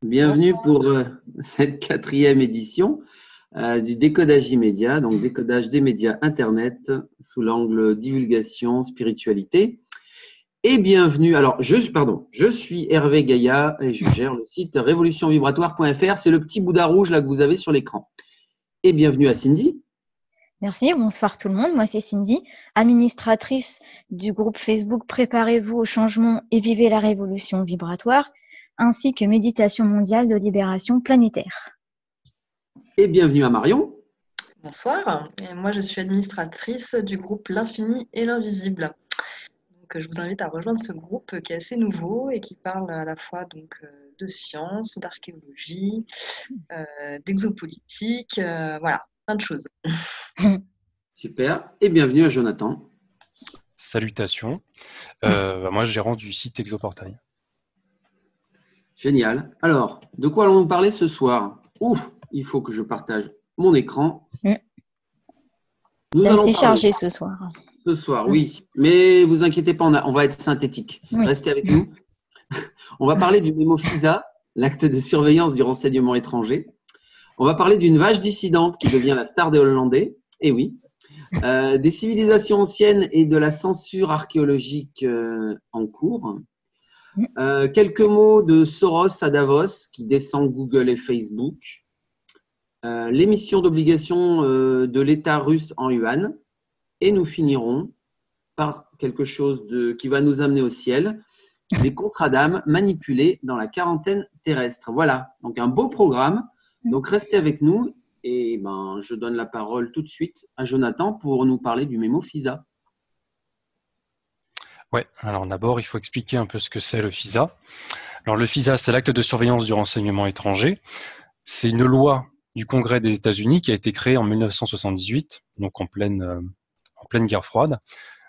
Bienvenue Bonsoir. pour cette quatrième édition du décodage immédiat, donc décodage des médias Internet sous l'angle divulgation, spiritualité. Et bienvenue, je suis Hervé Gaillat et je gère le site révolutionvibratoire.fr. C'est le petit boudin rouge là que vous avez sur l'écran. Et bienvenue à Cindy. Merci, bonsoir tout le monde. Moi, c'est Cindy, administratrice du groupe Facebook Préparez-vous au changement et vivez la révolution vibratoire, ainsi que Méditation mondiale de libération planétaire. Et bienvenue à Marion. Bonsoir, et moi je suis administratrice du groupe L'Infini et l'Invisible. Donc, je vous invite à rejoindre ce groupe qui est assez nouveau et qui parle à la fois de science, d'archéologie, d'exopolitique, voilà, plein de choses. Super. Et bienvenue à Jonathan. Salutations. Moi, gérant du site Exoportail. Génial. Alors, de quoi allons-nous parler ce soir? Il faut que je partage mon écran. C'est assez chargé ce soir. Ce soir, oui. Mais vous inquiétez pas, on va être synthétique. Oui. Restez avec nous. On va parler du mémo FISA, l'acte de surveillance du renseignement étranger. On va parler d'une vache dissidente qui devient la star des Hollandais. Eh oui. Des civilisations anciennes et de la censure archéologique en cours. Quelques mots de Soros à Davos qui descend Google et Facebook. L'émission d'obligation de l'État russe en yuan. Et nous finirons par quelque chose qui va nous amener au ciel, des contrats d'âme manipulés dans la quarantaine terrestre. Voilà, donc un beau programme. Donc restez avec nous et je donne la parole tout de suite à Jonathan pour nous parler du mémo FISA. Ouais, alors d'abord, il faut expliquer un peu ce que c'est le FISA. Alors le FISA, c'est l'acte de surveillance du renseignement étranger. C'est une loi du Congrès des États-Unis qui a été créée en 1978, donc en pleine guerre froide,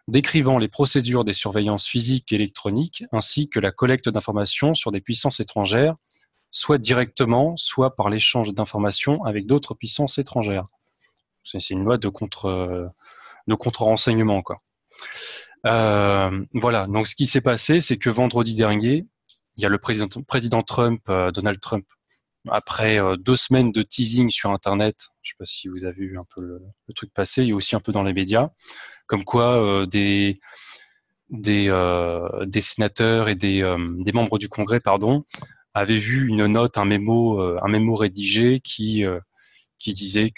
décrivant les procédures des surveillances physiques et électroniques, ainsi que la collecte d'informations sur des puissances étrangères, soit directement, soit par l'échange d'informations avec d'autres puissances étrangères. C'est une loi de contre-renseignement, quoi. Voilà, donc ce qui s'est passé, c'est que vendredi dernier, il y a le président Trump, Donald Trump, après 2 semaines de teasing sur Internet, je ne sais pas si vous avez vu un peu le truc passer, et aussi un peu dans les médias, comme quoi des sénateurs et des membres du Congrès, avaient vu une note, un mémo rédigé qui disait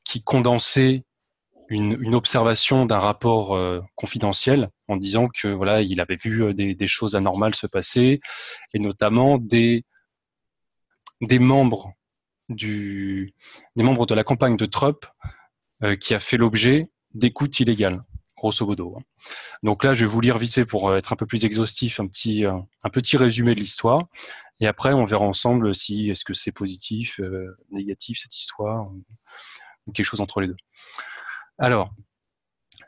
qui condensait une observation d'un rapport confidentiel en disant que voilà, il avait vu des choses anormales se passer, et notamment des membres des membres de la campagne de Trump qui a fait l'objet d'écoutes illégales, grosso modo. Donc là, je vais vous lire vite fait pour être un peu plus exhaustif, un petit résumé de l'histoire. Et après, on verra ensemble si est-ce que c'est positif, négatif cette histoire, ou quelque chose entre les deux. Alors,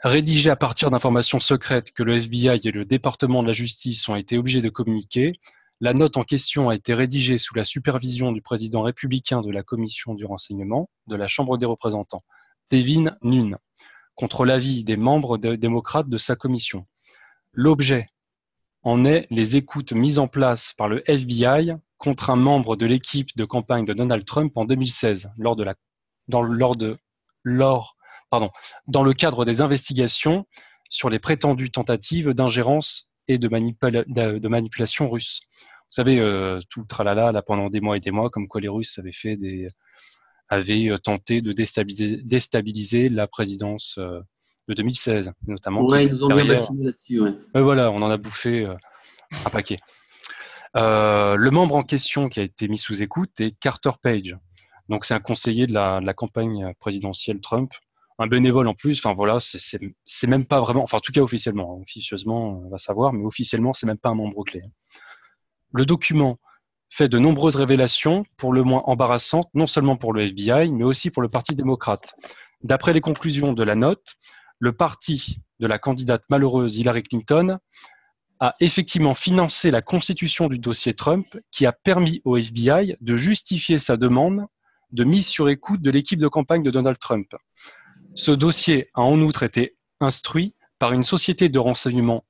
rédigé à partir d'informations secrètes que le FBI et le département de la justice ont été obligés de communiquer, la note en question a été rédigée sous la supervision du président républicain de la commission du renseignement de la Chambre des représentants, Devin Nunes, contre l'avis des membres démocrates de sa commission. L'objet en est les écoutes mises en place par le FBI contre un membre de l'équipe de campagne de Donald Trump en 2016, dans le cadre des investigations sur les prétendues tentatives d'ingérence et de manipulation russe. Vous savez, tout le tralala là, pendant des mois et des mois, comme quoi les Russes avaient tenté de déstabiliser la présidence de 2016, notamment. Ouais, ils nous ont bien bassiné là-dessus. Ouais. Voilà, on en a bouffé un paquet. Le membre en question qui a été mis sous écoute est Carter Page. Donc c'est un conseiller de la campagne présidentielle Trump, un bénévole en plus. Enfin voilà, c'est même pas vraiment, enfin en tout cas officiellement, officieusement on va savoir, mais officiellement c'est même pas un membre clé. Le document fait de nombreuses révélations, pour le moins embarrassantes, non seulement pour le FBI, mais aussi pour le Parti démocrate. D'après les conclusions de la note, le parti de la candidate malheureuse Hillary Clinton a effectivement financé la constitution du dossier Trump, qui a permis au FBI de justifier sa demande de mise sur écoute de l'équipe de campagne de Donald Trump. Ce dossier a en outre été instruit par une société de renseignement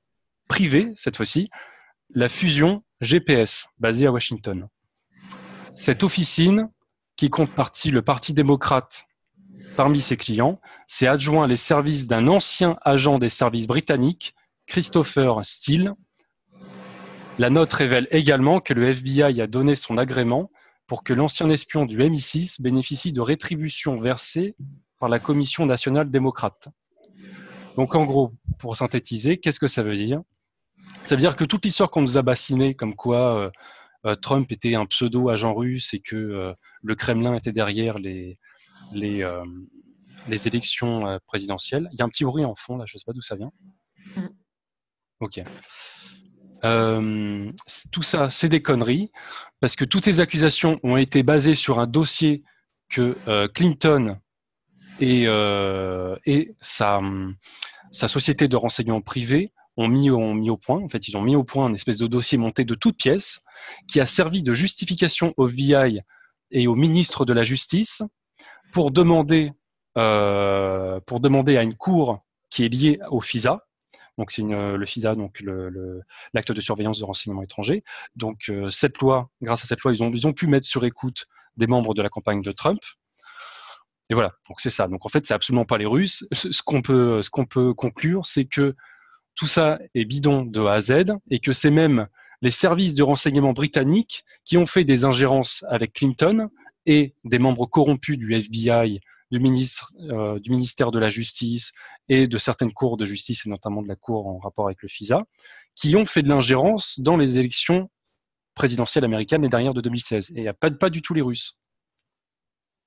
privée, cette fois-ci, la fusion GPS, basée à Washington. Cette officine, qui compte le Parti démocrate parmi ses clients, s'est adjoint les services d'un ancien agent des services britanniques, Christopher Steele. La note révèle également que le FBI a donné son agrément pour que l'ancien espion du MI6 bénéficie de rétributions versées par la Commission nationale démocrate. Donc en gros, pour synthétiser, qu'est-ce que ça veut dire ? Ça veut dire que toute l'histoire qu'on nous a bassinée, comme quoi Trump était un pseudo-agent russe et que le Kremlin était derrière les élections présidentielles. Il y a un petit bruit en fond, là, je ne sais pas d'où ça vient. Ok. Tout ça, c'est des conneries, parce que toutes ces accusations ont été basées sur un dossier que Clinton et sa société de renseignement privé ont mis au point. En fait, ils ont mis au point une espèce de dossier monté de toutes pièces qui a servi de justification au FBI et au ministre de la Justice pour demander à une cour qui est liée au FISA. Donc c'est le FISA, donc l'acte de surveillance de renseignement étranger. Donc cette loi, grâce à cette loi, ils ont pu mettre sur écoute des membres de la campagne de Trump. Et voilà, donc c'est ça. Donc en fait, c'est absolument pas les Russes. Ce qu'on peut conclure, c'est que tout ça est bidon de A à Z et que c'est même les services de renseignement britanniques qui ont fait des ingérences avec Clinton et des membres corrompus du FBI, du ministère de la Justice et de certaines cours de justice, et notamment de la cour en rapport avec le FISA, qui ont fait de l'ingérence dans les élections présidentielles américaines les dernières de 2016. Et il n'y a pas du tout les Russes.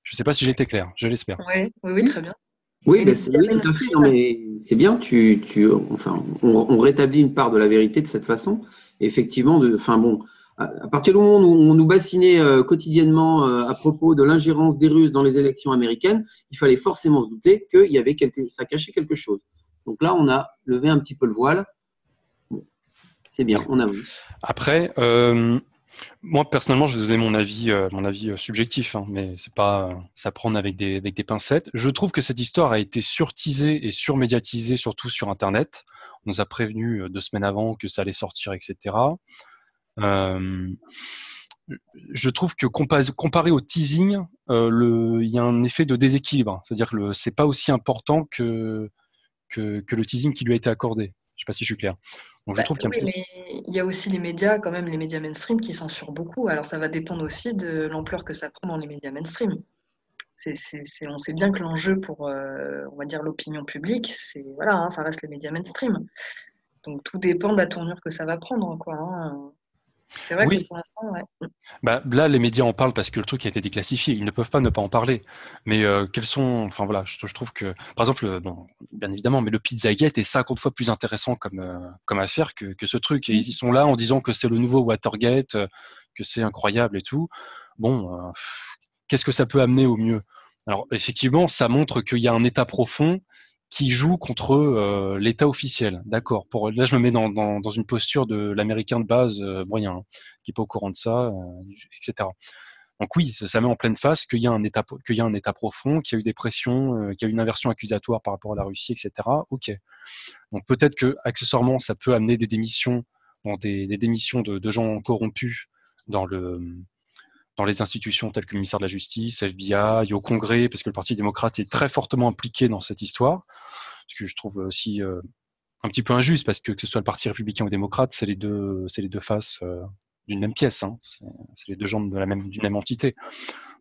Je ne sais pas si j'ai été clair, je l'espère. Oui, très bien. Oui, tout à fait. Non, mais c'est bien. On rétablit une part de la vérité de cette façon. Et effectivement, à partir du moment où on nous bassinait quotidiennement à propos de l'ingérence des Russes dans les élections américaines, il fallait forcément se douter ça cachait quelque chose. Donc là, on a levé un petit peu le voile. Bon, c'est bien, on a vu. Après, moi personnellement, je vais vous donner mon avis subjectif, hein, mais c'est pas ça prendre avec des pincettes. Je trouve que cette histoire a été surteasée et surmédiatisée, surtout sur Internet. On nous a prévenu 2 semaines avant que ça allait sortir, etc. Je trouve que comparé au teasing, il y a un effet de déséquilibre. C'est-à-dire que c'est pas aussi important que le teasing qui lui a été accordé. Je sais pas si je suis clair. Donc, je trouve qu'il y a mais il y a aussi les médias, quand même, les médias mainstream qui censurent beaucoup. Alors, ça va dépendre aussi de l'ampleur que ça prend dans les médias mainstream. On sait bien que l'enjeu pour, on va dire, l'opinion publique, ça reste les médias mainstream. Donc, tout dépend de la tournure que ça va prendre, quoi. C'est vrai que pour l'instant, là, les médias en parlent parce que le truc a été déclassifié. Ils ne peuvent pas ne pas en parler. Mais je trouve que, par exemple, bien évidemment, mais le Pizzagate est 50 fois plus intéressant comme affaire que ce truc. Et ils sont là en disant que c'est le nouveau Watergate, que c'est incroyable et tout. Bon, qu'est-ce que ça peut amener au mieux ? Alors, effectivement, ça montre qu'il y a un état profond qui joue contre l'État officiel. D'accord. Là, je me mets dans une posture de l'Américain de base moyen, qui n'est pas au courant de ça, etc. Donc oui, ça met en pleine face qu'il y a un État profond, qu'il y a eu des pressions, qu'il y a eu une inversion accusatoire par rapport à la Russie, etc. Ok. Donc peut-être que accessoirement, ça peut amener des démissions, des démissions de gens corrompus dans les institutions telles que le ministère de la Justice, FBI, au Congrès, parce que le Parti démocrate est très fortement impliqué dans cette histoire, ce que je trouve aussi un petit peu injuste, parce que ce soit le Parti républicain ou démocrate, c'est les deux faces d'une même pièce, hein. C'est les deux jambes d'une même entité.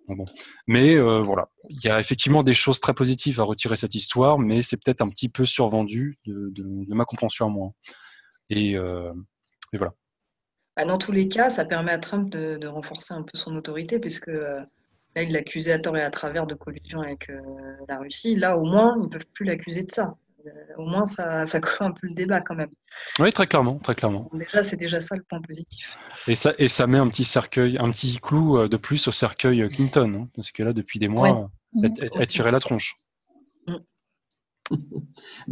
Donc bon. Mais voilà, il y a effectivement des choses très positives à retirer cette histoire, mais c'est peut-être un petit peu survendu de ma compréhension à moi. Et voilà. Dans tous les cas, ça permet à Trump de renforcer un peu son autorité, puisque là, il l'accusait à tort et à travers de collusion avec la Russie. Là, au moins, ils ne peuvent plus l'accuser de ça. Au moins, ça clôt un peu le débat quand même. Oui, très clairement. Donc c'est déjà ça le point positif. Et ça met un petit clou de plus au cercueil Clinton, hein, parce que là, depuis des mois, elle tirait la tronche.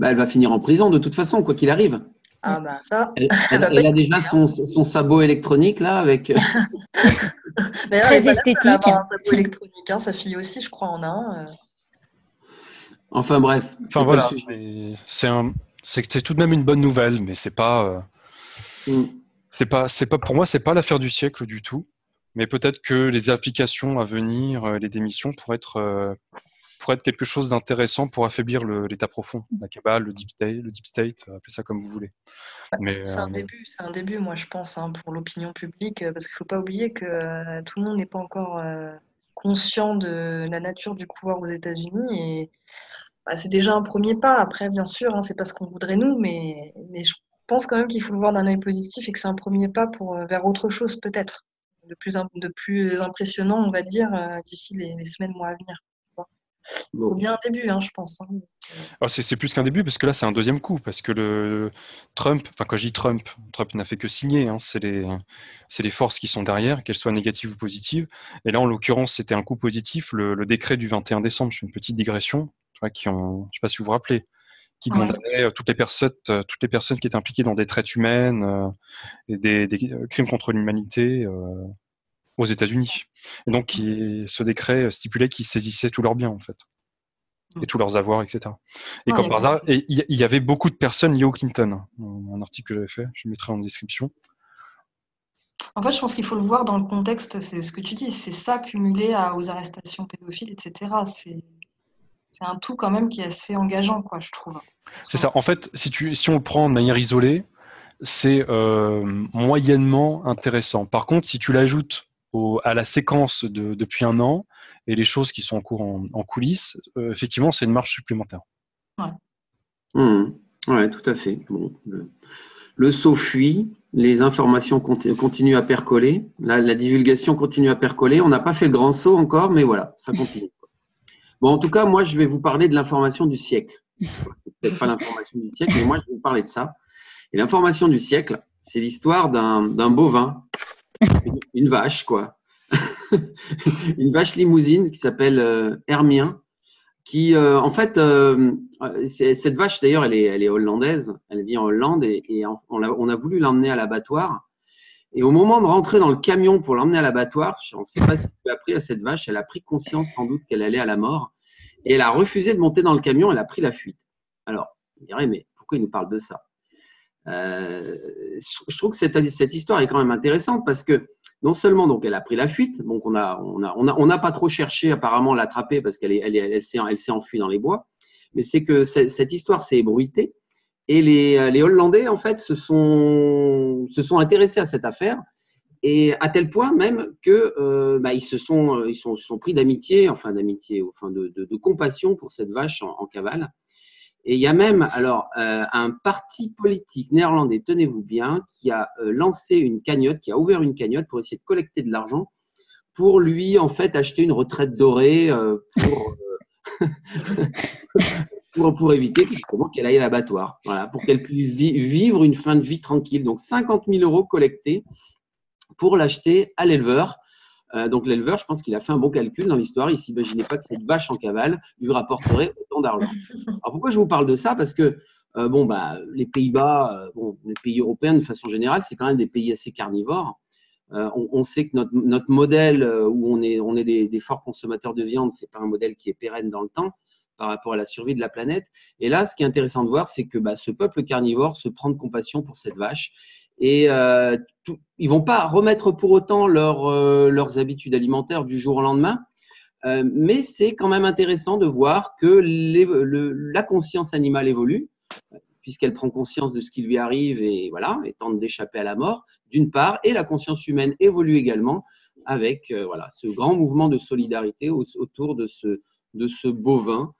Elle va finir en prison de toute façon, quoi qu'il arrive. Ah bah ça. Elle a déjà son sabot électronique là avec. D'ailleurs, très elle esthétique. va avoir un sabot électronique, hein. Sa fille aussi, je crois, en a un. Enfin bref. C'est tout de même une bonne nouvelle, mais c'est pas Pour moi, c'est pas l'affaire du siècle du tout. Mais peut-être que les applications à venir, les démissions, pourraient être quelque chose d'intéressant pour affaiblir l'état profond, la cabale, le deep state, appelez ça comme vous voulez. Mais C'est un début, moi je pense, hein, pour l'opinion publique, parce qu'il ne faut pas oublier que tout le monde n'est pas encore conscient de la nature du pouvoir aux États-Unis et bah, c'est déjà un premier pas. Après, bien sûr, hein, c'est pas ce qu'on voudrait nous, mais je pense quand même qu'il faut le voir d'un œil positif et que c'est un premier pas vers autre chose peut-être, de plus impressionnant, on va dire, d'ici les semaines, mois à venir. Il faut Bon. bien un début, hein, je pense. Hein. alors, c'est plus qu'un début, parce que là, c'est un deuxième coup, parce que quand je dis Trump n'a fait que signer, hein, c'est les forces qui sont derrière, qu'elles soient négatives ou positives. Et là, en l'occurrence, c'était un coup positif, le décret du 21 décembre, je fais une petite digression, tu vois, je sais pas si vous vous rappelez, qui Ouais. condamnait toutes les personnes qui étaient impliquées dans des traites humaines et des crimes contre l'humanité aux États-Unis. Et donc, ce décret stipulait qu'ils saisissaient tous leurs biens, en fait, et tous leurs avoirs, etc. Et Ouais, comme par hasard, il y avait beaucoup de personnes liées au Clinton. Un article que j'avais fait, je le mettrai en description. En fait, je pense qu'il faut le voir dans le contexte, c'est ce que tu dis, c'est ça cumulé aux arrestations pédophiles, etc. C'est un tout quand même qui est assez engageant, quoi, je trouve. C'est ça. En fait, si on le prend de manière isolée, c'est moyennement intéressant. Par contre, si tu l'ajoutes à la séquence depuis un an et les choses qui sont en cours en coulisses, effectivement, c'est une marche supplémentaire. Ouais, tout à fait. Bon, le saut fuit, les informations continuent à percoler, la divulgation continue à percoler. On n'a pas fait le grand saut encore, mais voilà, ça continue. Bon, en tout cas, moi, je vais vous parler de l'information du siècle. C'est peut-être pas l'information du siècle, mais moi, je vais vous parler de ça. Et l'information du siècle, c'est l'histoire d'un bovin, une vache, quoi. Une vache limousine qui s'appelle Hermien, qui, en fait, cette vache, d'ailleurs, elle est hollandaise, elle vit en Hollande et on a voulu l'emmener à l'abattoir. Et au moment de rentrer dans le camion pour l'emmener à l'abattoir, on ne sait pas ce qui a pris à cette vache, elle a pris conscience sans doute qu'elle allait à la mort et elle a refusé de monter dans le camion, elle a pris la fuite. Alors, on dirait, mais pourquoi il nous parle de ça ? Je trouve que cette histoire est quand même intéressante parce que non seulement donc elle a pris la fuite, donc on n'a pas trop cherché apparemment à l'attraper parce elle s'est enfuie dans les bois, mais c'est que cette histoire s'est ébruitée et les Hollandais en fait se sont intéressés à cette affaire et à tel point même que ils se sont pris d'amitié, de compassion pour cette vache en cavale. Et il y a même alors un parti politique néerlandais, tenez-vous bien, qui a lancé une cagnotte, qui a ouvert une cagnotte pour essayer de collecter de l'argent pour lui en fait acheter une retraite dorée pour éviter justement qu'elle aille à l'abattoir, voilà, pour qu'elle puisse vivre une fin de vie tranquille. Donc 50 000 € collectés pour l'acheter à l'éleveur. Donc l'éleveur, je pense qu'il a fait un bon calcul dans l'histoire. Il ne s'imaginait pas que cette vache en cavale lui rapporterait autant d'argent. Alors pourquoi je vous parle de ça ? Parce que les Pays-Bas, les pays européens de façon générale, c'est quand même des pays assez carnivores. On sait que notre modèle où on est des forts consommateurs de viande, c'est pas un modèle qui est pérenne dans le temps par rapport à la survie de la planète. Et là, ce qui est intéressant de voir, c'est que ce peuple carnivore se prend de compassion pour cette vache. Et ils vont pas remettre pour autant leurs habitudes alimentaires du jour au lendemain, mais c'est quand même intéressant de voir que la conscience animale évolue, puisqu'elle prend conscience de ce qui lui arrive et voilà, et tente d'échapper à la mort, d'une part, et la conscience humaine évolue également avec ce grand mouvement de solidarité autour de ce bovin.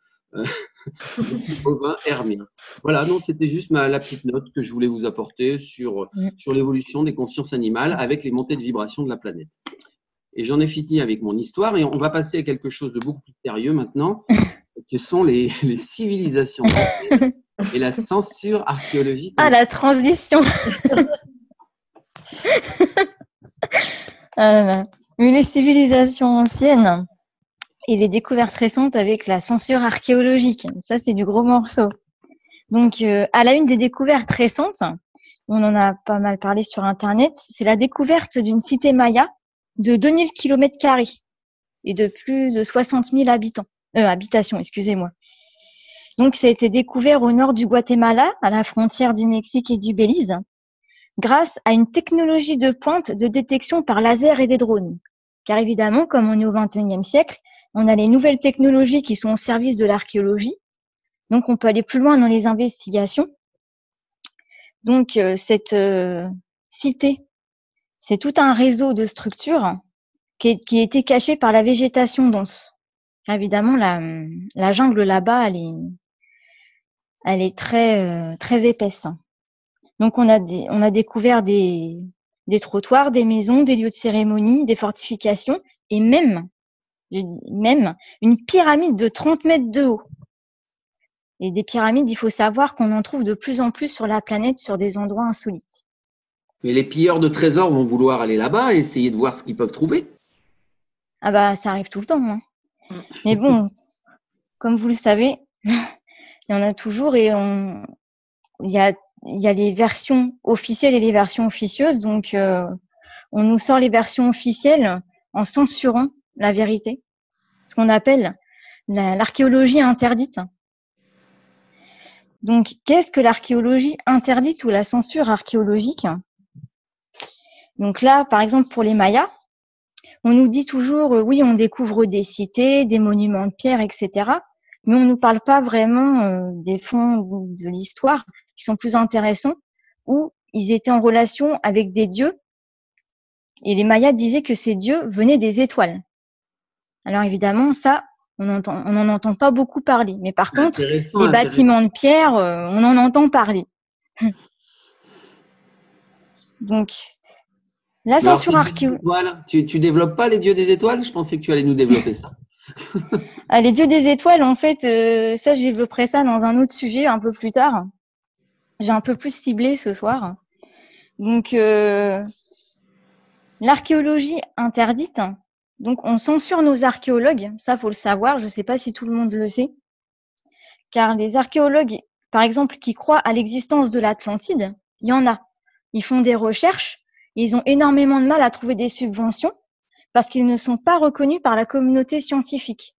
Bovin hermien. Voilà, donc c'était juste la petite note que je voulais vous apporter sur l'évolution des consciences animales avec les montées de vibrations de la planète. Et j'en ai fini avec mon histoire et on va passer à quelque chose de beaucoup plus sérieux maintenant, que sont les civilisations anciennes et la censure archéologique. Ah, la transition. Les civilisations anciennes et les découvertes récentes avec la censure archéologique. Ça, c'est du gros morceau. Donc, à la une des découvertes récentes, on en a pas mal parlé sur Internet, c'est la découverte d'une cité maya de 2000 km² et de plus de 60 000 habitations, excusez-moi. Donc, ça a été découvert au nord du Guatemala, à la frontière du Mexique et du Belize. grâce à une technologie de pointe de détection par laser et des drones. Car évidemment, comme on est au XXIe siècle, on a les nouvelles technologies qui sont au service de l'archéologie. Donc, on peut aller plus loin dans les investigations. Donc, cette cité, c'est tout un réseau de structures qui a été caché par la végétation dense. Car évidemment, la jungle là-bas, elle est très épaisse. Donc, on a découvert des trottoirs, des maisons, des lieux de cérémonie, des fortifications et même une pyramide de 30 mètres de haut. Et des pyramides, il faut savoir qu'on en trouve de plus en plus sur la planète, sur des endroits insolites. Mais les pilleurs de trésors vont vouloir aller là-bas et essayer de voir ce qu'ils peuvent trouver. Ah bah, ça arrive tout le temps, hein. Mais bon, comme vous le savez, il y en a toujours et il y a les versions officielles et les versions officieuses. Donc, on nous sort les versions officielles en censurant la vérité. Ce qu'on appelle l'archéologie interdite. Donc, qu'est-ce que l'archéologie interdite ou la censure archéologique? Donc là, par exemple, pour les Mayas, on nous dit toujours, oui, on découvre des cités, des monuments de pierre, etc. Mais on ne nous parle pas vraiment des fonds de l'histoire qui sont plus intéressants, où ils étaient en relation avec des dieux. Et les Mayas disaient que ces dieux venaient des étoiles. Alors évidemment, ça, on n'en entend pas beaucoup parler. Mais par contre, les bâtiments de pierre, on en entend parler. Donc, la censure archéologique. Tu développes pas les dieux des étoiles? Je pensais que tu allais nous développer ça. Les dieux des étoiles, en fait, ça, je développerai ça dans un autre sujet un peu plus tard. J'ai un peu plus ciblé ce soir. Donc, l'archéologie interdite. Donc, on censure nos archéologues. Ça, faut le savoir. Je ne sais pas si tout le monde le sait. Car les archéologues, par exemple, qui croient à l'existence de l'Atlantide, il y en a. Ils font des recherches. Et ils ont énormément de mal à trouver des subventions parce qu'ils ne sont pas reconnus par la communauté scientifique.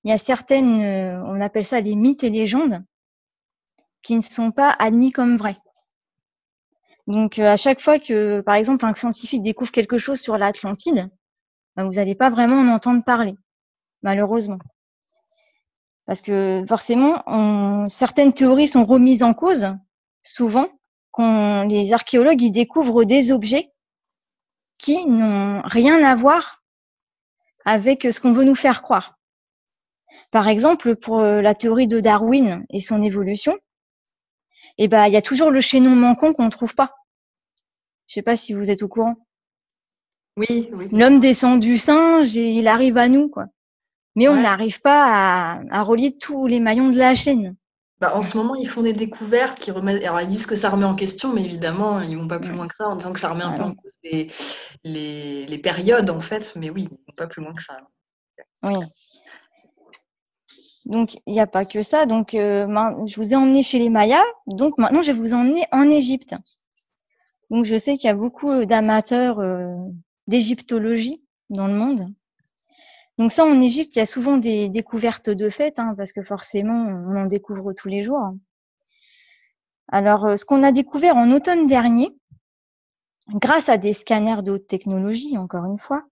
Il y a certaines, on appelle ça les mythes et légendes, qui ne sont pas admis comme vrais. Donc, à chaque fois que, par exemple, un scientifique découvre quelque chose sur l'Atlantide, ben, vous n'allez pas vraiment en entendre parler, malheureusement. Parce que forcément, certaines théories sont remises en cause, souvent, quand les archéologues y découvrent des objets qui n'ont rien à voir avec ce qu'on veut nous faire croire. Par exemple, pour la théorie de Darwin et son évolution, il y a toujours le chaînon manquant qu'on ne trouve pas. Je ne sais pas si vous êtes au courant. Oui. L'homme descend du singe et il arrive à nous, quoi. Mais on n'arrive pas à relier tous les maillons de la chaîne. En ce moment, ils font des découvertes qui remettent. Alors, ils disent que ça remet en question, mais évidemment, ils vont pas plus loin que ça en disant que ça remet un peu en cause les périodes, en fait. Mais oui, ils vont pas plus loin que ça. Oui. Donc, il n'y a pas que ça. Donc, je vous ai emmené chez les Mayas. Donc, maintenant, je vais vous emmener en Égypte. Donc, je sais qu'il y a beaucoup d'amateurs d'égyptologie dans le monde. Donc ça, en Égypte, il y a souvent des découvertes de fait, parce que forcément, on en découvre tous les jours. Alors, ce qu'on a découvert en automne dernier, grâce à des scanners de haute technologie, encore une fois,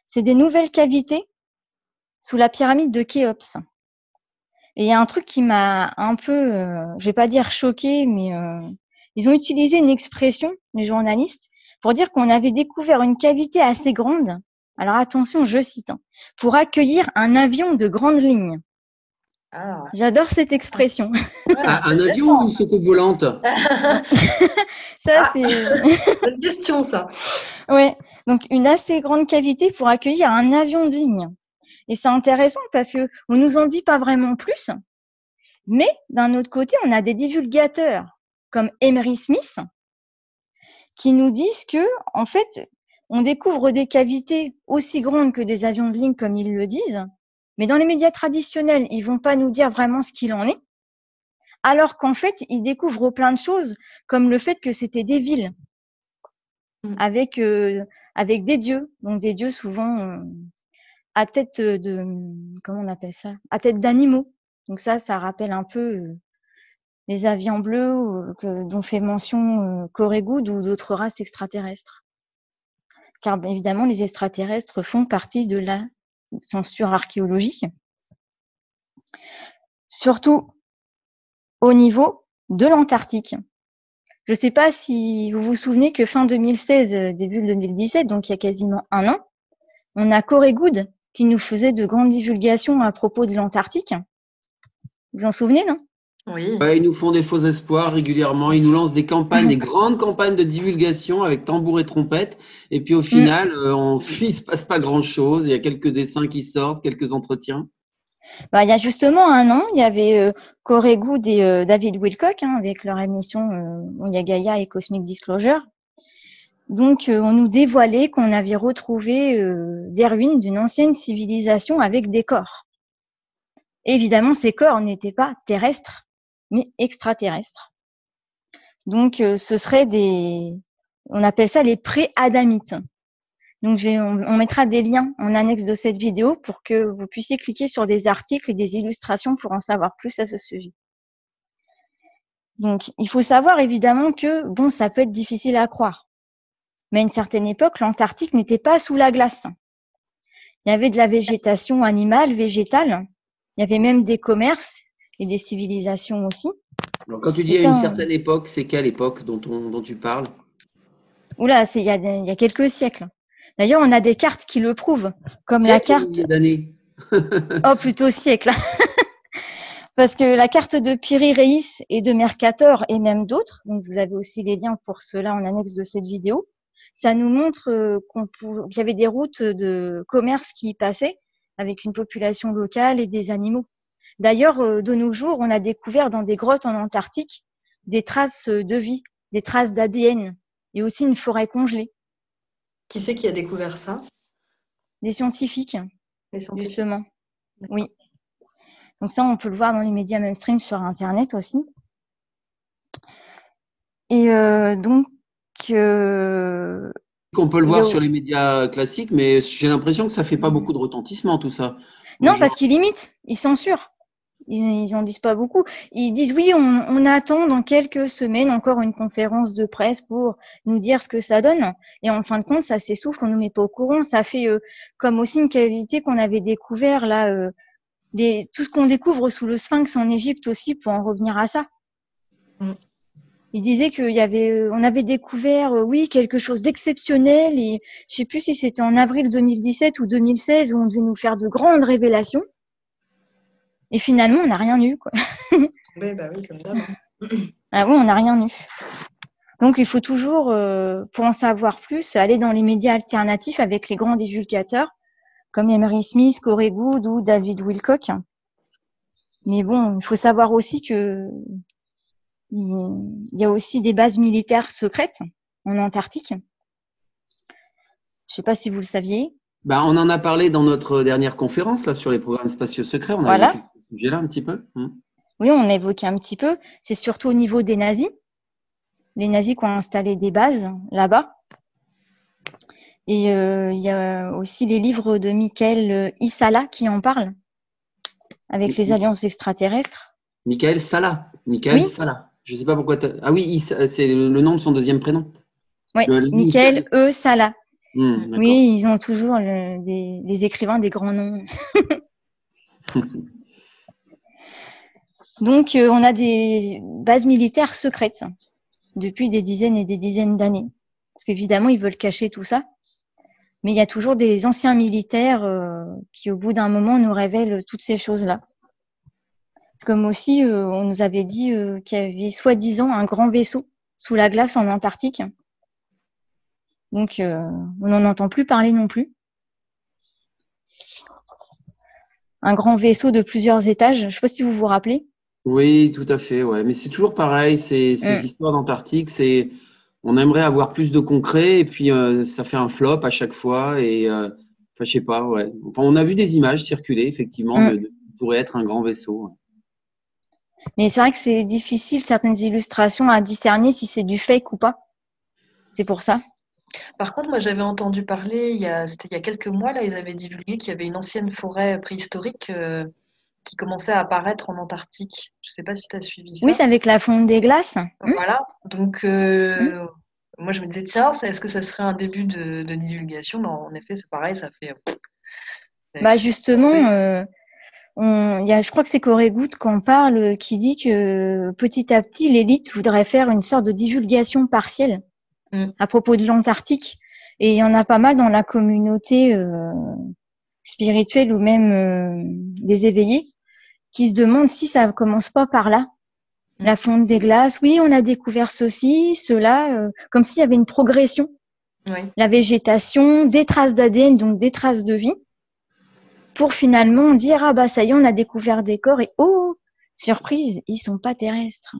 c'est des nouvelles cavités sous la pyramide de Khéops. Et il y a un truc qui m'a un peu, je vais pas dire choqué, mais ils ont utilisé une expression, les journalistes, pour dire qu'on avait découvert une cavité assez grande. Alors attention, je cite, pour accueillir un avion de grande ligne. Ah. J'adore cette expression. Un avion ou une soucoupe volante? Ça, c'est bonne question, ça. Ouais, donc une assez grande cavité pour accueillir un avion de ligne. Et c'est intéressant parce que on nous en dit pas vraiment plus, mais d'un autre côté, on a des divulgateurs comme Emery Smith qui nous disent que, en fait, on découvre des cavités aussi grandes que des avions de ligne, comme ils le disent, mais dans les médias traditionnels, ils vont pas nous dire vraiment ce qu'il en est, alors qu'en fait, ils découvrent plein de choses, comme le fait que c'était des villes avec des dieux, donc des dieux souvent à tête de, comment on appelle ça, à tête d'animaux. Donc ça rappelle un peu les avions bleus dont fait mention Corée-Good ou d'autres races extraterrestres. Car évidemment, les extraterrestres font partie de la censure archéologique, surtout au niveau de l'Antarctique. Je ne sais pas si vous vous souvenez que fin 2016, début 2017, donc il y a quasiment un an, on a Corée-Good qui nous faisait de grandes divulgations à propos de l'Antarctique. Vous vous en souvenez, non? Oui. Ouais, ils nous font des faux espoirs régulièrement. Ils nous lancent des campagnes, des grandes campagnes de divulgation avec tambour et trompette. Et puis au final, il ne se passe pas grand-chose. Il y a quelques dessins qui sortent, quelques entretiens. Bah, il y a justement un an, il y avait Corée-Good et David Wilcock avec leur émission Mondia Gaia et Cosmic Disclosure. Donc, on nous dévoilait qu'on avait retrouvé des ruines d'une ancienne civilisation avec des corps. Évidemment, ces corps n'étaient pas terrestres, mais extraterrestres. Donc, ce serait on appelle ça les pré-adamites. Donc, on mettra des liens en annexe de cette vidéo pour que vous puissiez cliquer sur des articles et des illustrations pour en savoir plus à ce sujet. Donc, il faut savoir évidemment que, bon, ça peut être difficile à croire. Mais à une certaine époque, l'Antarctique n'était pas sous la glace. Il y avait de la végétation animale, végétale. Il y avait même des commerces et des civilisations aussi. Alors, quand tu dis à une certaine époque, c'est quelle époque dont tu parles? Oula, il y a quelques siècles. D'ailleurs, on a des cartes qui le prouvent, comme la carte. D'années. Oh, plutôt siècle. Parce que la carte de Piri Reis et de Mercator et même d'autres, donc vous avez aussi les liens pour cela en annexe de cette vidéo, ça nous montre qu'il y avait des routes de commerce qui y passaient avec une population locale et des animaux. D'ailleurs, de nos jours, on a découvert dans des grottes en Antarctique des traces de vie, des traces d'ADN et aussi une forêt congelée. Qui c'est qui a découvert ça? Les scientifiques, justement. Oui. Donc ça, on peut le voir dans les médias mainstream sur Internet aussi. Et donc... On peut le voir sur les médias classiques, mais j'ai l'impression que ça ne fait pas beaucoup de retentissement, tout ça. Non, parce qu'ils limitent, ils censurent. Ils n'en disent pas beaucoup. Ils disent oui, on attend dans quelques semaines encore une conférence de presse pour nous dire ce que ça donne. Et en fin de compte, ça s'essouffle, on ne nous met pas au courant. Ça fait comme aussi une cavité qu'on avait découvert là, tout ce qu'on découvre sous le Sphinx en Égypte aussi, pour en revenir à ça. Il disait on avait découvert, oui, quelque chose d'exceptionnel, et je sais plus si c'était en avril 2017 ou 2016 où on devait nous faire de grandes révélations. Et finalement, on n'a rien eu, quoi. Oui, bah oui, comme d'hab. Ah oui, on n'a rien eu. Donc, il faut toujours, pour en savoir plus, aller dans les médias alternatifs avec les grands divulgateurs, comme Emery Smith, Corée-Good ou David Wilcock. Mais bon, il faut savoir aussi que il y a aussi des bases militaires secrètes en Antarctique. Je ne sais pas si vous le saviez. Ben, on en a parlé dans notre dernière conférence là, sur les programmes spatiaux secrets. On a évoqué ce sujet-là un petit peu. Oui, on a évoqué un petit peu. C'est surtout au niveau des nazis. Les nazis qui ont installé des bases là-bas. Et il y a aussi les livres de Michael Isala qui en parlent avec les alliances extraterrestres. Michael Sala. Michael Sala. Je ne sais pas pourquoi. Ah oui, c'est le nom de son deuxième prénom. Oui, Michael Sala. Oui, ils ont toujours les écrivains des grands noms. Donc, on a des bases militaires secrètes depuis des dizaines et des dizaines d'années. Parce qu'évidemment, ils veulent cacher tout ça. Mais il y a toujours des anciens militaires qui, au bout d'un moment, nous révèlent toutes ces choses-là. C'est comme aussi, on nous avait dit qu'il y avait soi-disant un grand vaisseau sous la glace en Antarctique. Donc, on n'en entend plus parler non plus. Un grand vaisseau de plusieurs étages. Je ne sais pas si vous vous rappelez. Oui, tout à fait. Ouais. Mais c'est toujours pareil. Ces histoires d'Antarctique, on aimerait avoir plus de concret et puis ça fait un flop à chaque fois. Et je sais pas. Ouais. Enfin, on a vu des images circuler effectivement de pourrait être un grand vaisseau. Mais c'est vrai que c'est difficile certaines illustrations à discerner si c'est du fake ou pas. C'est pour ça. Par contre, moi, j'avais entendu parler, c'était il y a quelques mois, là, ils avaient divulgué qu'il y avait une ancienne forêt préhistorique qui commençait à apparaître en Antarctique. Je ne sais pas si tu as suivi ça. Oui, c'est avec la fonte des glaces. Voilà. Donc, moi, je me disais, tiens, est-ce que ça serait un début de divulgation? Mais en effet, c'est pareil, ça fait. Bah justement, je crois que c'est Corée Goutte qu'on parle, qui dit que petit à petit, l'élite voudrait faire une sorte de divulgation partielle à propos de l'Antarctique. Et il y en a pas mal dans la communauté spirituelle ou même des éveillés qui se demandent si ça commence pas par là. La fonte des glaces, oui, on a découvert ceci, cela, comme s'il y avait une progression. Oui. La végétation, des traces d'ADN, donc des traces de vie, pour finalement dire, ah bah ça y est, on a découvert des corps et oh, surprise, ils sont pas terrestres.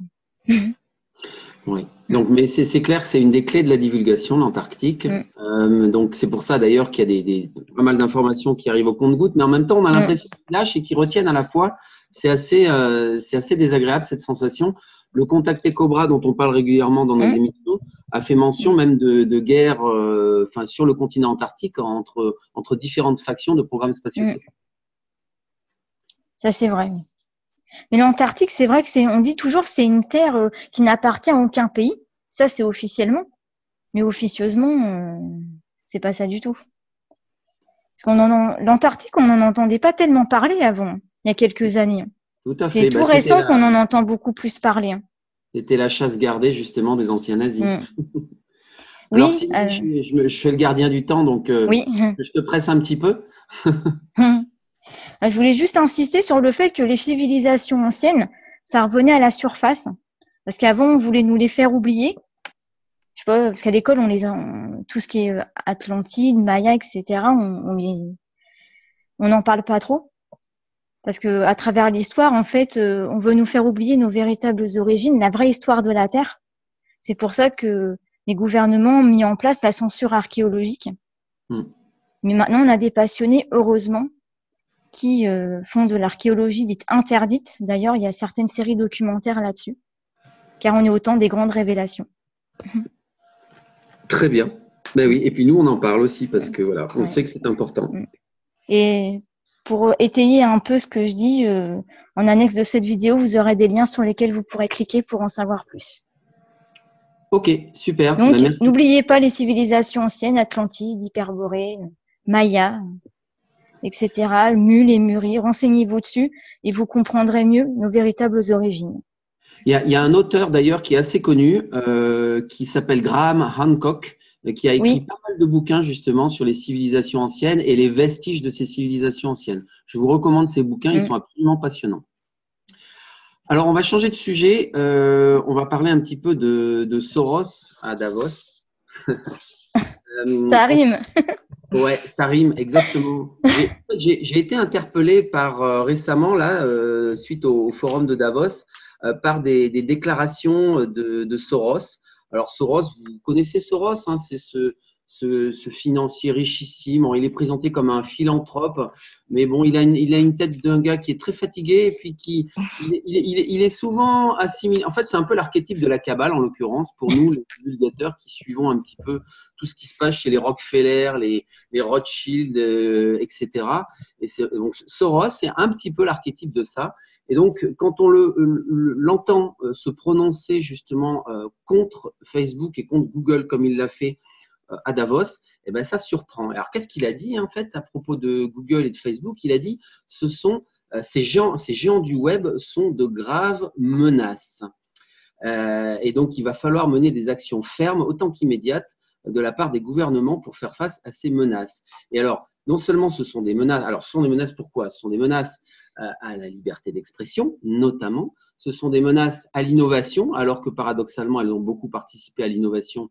Oui. Donc, mais c'est clair que c'est une des clés de la divulgation, l'Antarctique. Donc, c'est pour ça d'ailleurs qu'il y a pas mal d'informations qui arrivent au compte-gouttes, mais en même temps, on a l'impression qu'ils lâchent et qu'ils retiennent à la fois. C'est assez désagréable cette sensation. Le Contacté Cobra, dont on parle régulièrement dans nos émissions, a fait mention même de guerre sur le continent antarctique entre différentes factions de programmes spatiaux. Ça, c'est vrai. Mais l'Antarctique, c'est vrai que on dit toujours c'est une terre qui n'appartient à aucun pays. Ça, c'est officiellement. Mais officieusement, c'est pas ça du tout. Parce l'Antarctique, on n'en entendait pas tellement parler avant, il y a quelques années. Tout à fait. C'est tout récent qu'on en entend beaucoup plus parler. C'était la chasse gardée, justement, des anciens nazis. Oui, Alors, si je fais le gardien du temps, donc je te presse un petit peu. Je voulais juste insister sur le fait que les civilisations anciennes, ça revenait à la surface. Parce qu'avant, on voulait nous les faire oublier. Je sais pas, parce qu'à l'école, tout ce qui est Atlantide, Maya, etc., on n'en parle pas trop. Parce que à travers l'histoire, en fait, on veut nous faire oublier nos véritables origines, la vraie histoire de la Terre. C'est pour ça que les gouvernements ont mis en place la censure archéologique. Mais maintenant, on a des passionnés, heureusement, qui font de l'archéologie dite interdite. D'ailleurs, il y a certaines séries documentaires là-dessus, car on est au temps des grandes révélations. Très bien. Ben oui, et puis nous, on en parle aussi parce que voilà, on sait que c'est important. Et pour étayer un peu ce que je dis, en annexe de cette vidéo, vous aurez des liens sur lesquels vous pourrez cliquer pour en savoir plus. Ok, super. Donc, merci. N'oubliez pas les civilisations anciennes, Atlantide, Hyperborée, Maya, etc., Mule et Muri. Renseignez-vous dessus et vous comprendrez mieux nos véritables origines. Il y a un auteur d'ailleurs qui est assez connu, qui s'appelle Graham Hancock, qui a écrit pas mal de bouquins justement sur les civilisations anciennes et les vestiges de ces civilisations anciennes. Je vous recommande ces bouquins, ils sont absolument passionnants. Alors, on va changer de sujet. On va parler un petit peu de Soros à Davos. Ça rime. Ouais, ça rime, exactement. J'ai été interpellé récemment, là, suite au forum de Davos, par des déclarations de Soros. Alors, Soros, vous connaissez Soros, hein, c'est ce financier richissime. Bon, il est présenté comme un philanthrope, mais bon, il a une tête d'un gars qui est très fatigué et puis il est souvent assimilé. En fait, c'est un peu l'archétype de la cabale, en l'occurrence, pour nous, les divulgateurs qui suivons un petit peu tout ce qui se passe chez les Rockefeller, les Rothschild, etc. Et donc, Soros, c'est un petit peu l'archétype de ça. Et donc, quand on l'entend se prononcer justement contre Facebook et contre Google, comme il l'a fait à Davos, eh ben, ça surprend. Alors, qu'est-ce qu'il a dit en fait à propos de Google et de Facebook? Il a dit ces géants du web sont de graves menaces. Et donc, il va falloir mener des actions fermes, autant qu'immédiates, de la part des gouvernements pour faire face à ces menaces. Et alors, non seulement ce sont des menaces, alors ce sont des menaces pourquoi? Ce sont des menaces à la liberté d'expression, notamment. Ce sont des menaces à l'innovation, alors que paradoxalement, elles ont beaucoup participé à l'innovation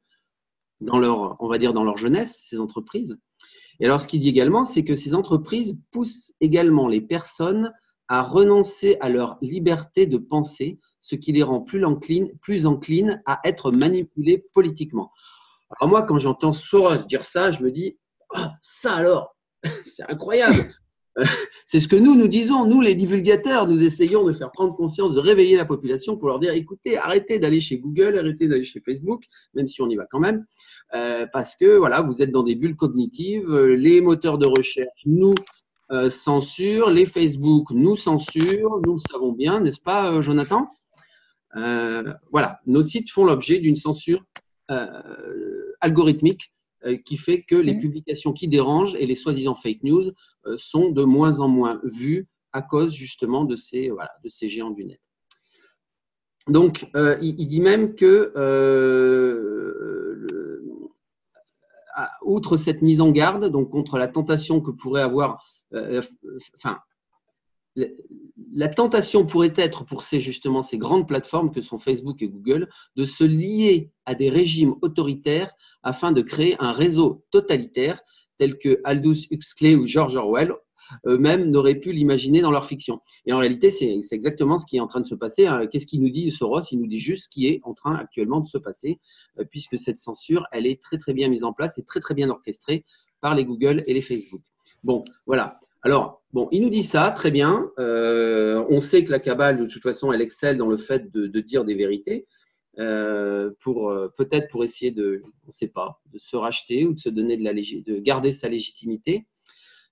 dans leur jeunesse, ces entreprises. Et alors, ce qu'il dit également, c'est que ces entreprises poussent également les personnes à renoncer à leur liberté de penser, ce qui les rend plus enclines à être manipulées politiquement. Alors moi, quand j'entends Soros dire ça, je me dis ça alors, c'est incroyable. C'est ce que nous disons, nous les divulgateurs, nous essayons de faire prendre conscience, de réveiller la population pour leur dire écoutez, arrêtez d'aller chez Google, arrêtez d'aller chez Facebook, même si on y va quand même, parce que voilà, vous êtes dans des bulles cognitives, les moteurs de recherche nous censure, les Facebook nous censurent, nous le savons bien, n'est-ce pas, Jonathan? Voilà, nos sites font l'objet d'une censure algorithmique qui fait que les publications qui dérangent et les soi-disant fake news sont de moins en moins vues à cause justement de ces géants du net. Donc, il dit même que, outre cette mise en garde, donc contre la tentation que pourrait avoir, la tentation pourrait être pour ces grandes plateformes que sont Facebook et Google de se lier à des régimes autoritaires afin de créer un réseau totalitaire tel que Aldous Huxley ou George Orwell eux-mêmes n'auraient pu l'imaginer dans leur fiction. Et en réalité, c'est exactement ce qui est en train de se passer. Qu'est-ce qu'il nous dit, Soros? Il nous dit juste ce qui est en train actuellement de se passer, puisque cette censure, elle est très très bien mise en place et très très bien orchestrée par les Google et les Facebook. Bon, voilà. Alors, bon, il nous dit ça, très bien. On sait que la cabale, de toute façon, elle excelle dans le fait de dire des vérités, peut-être pour essayer on ne sait pas, de se racheter ou de se donner de garder sa légitimité.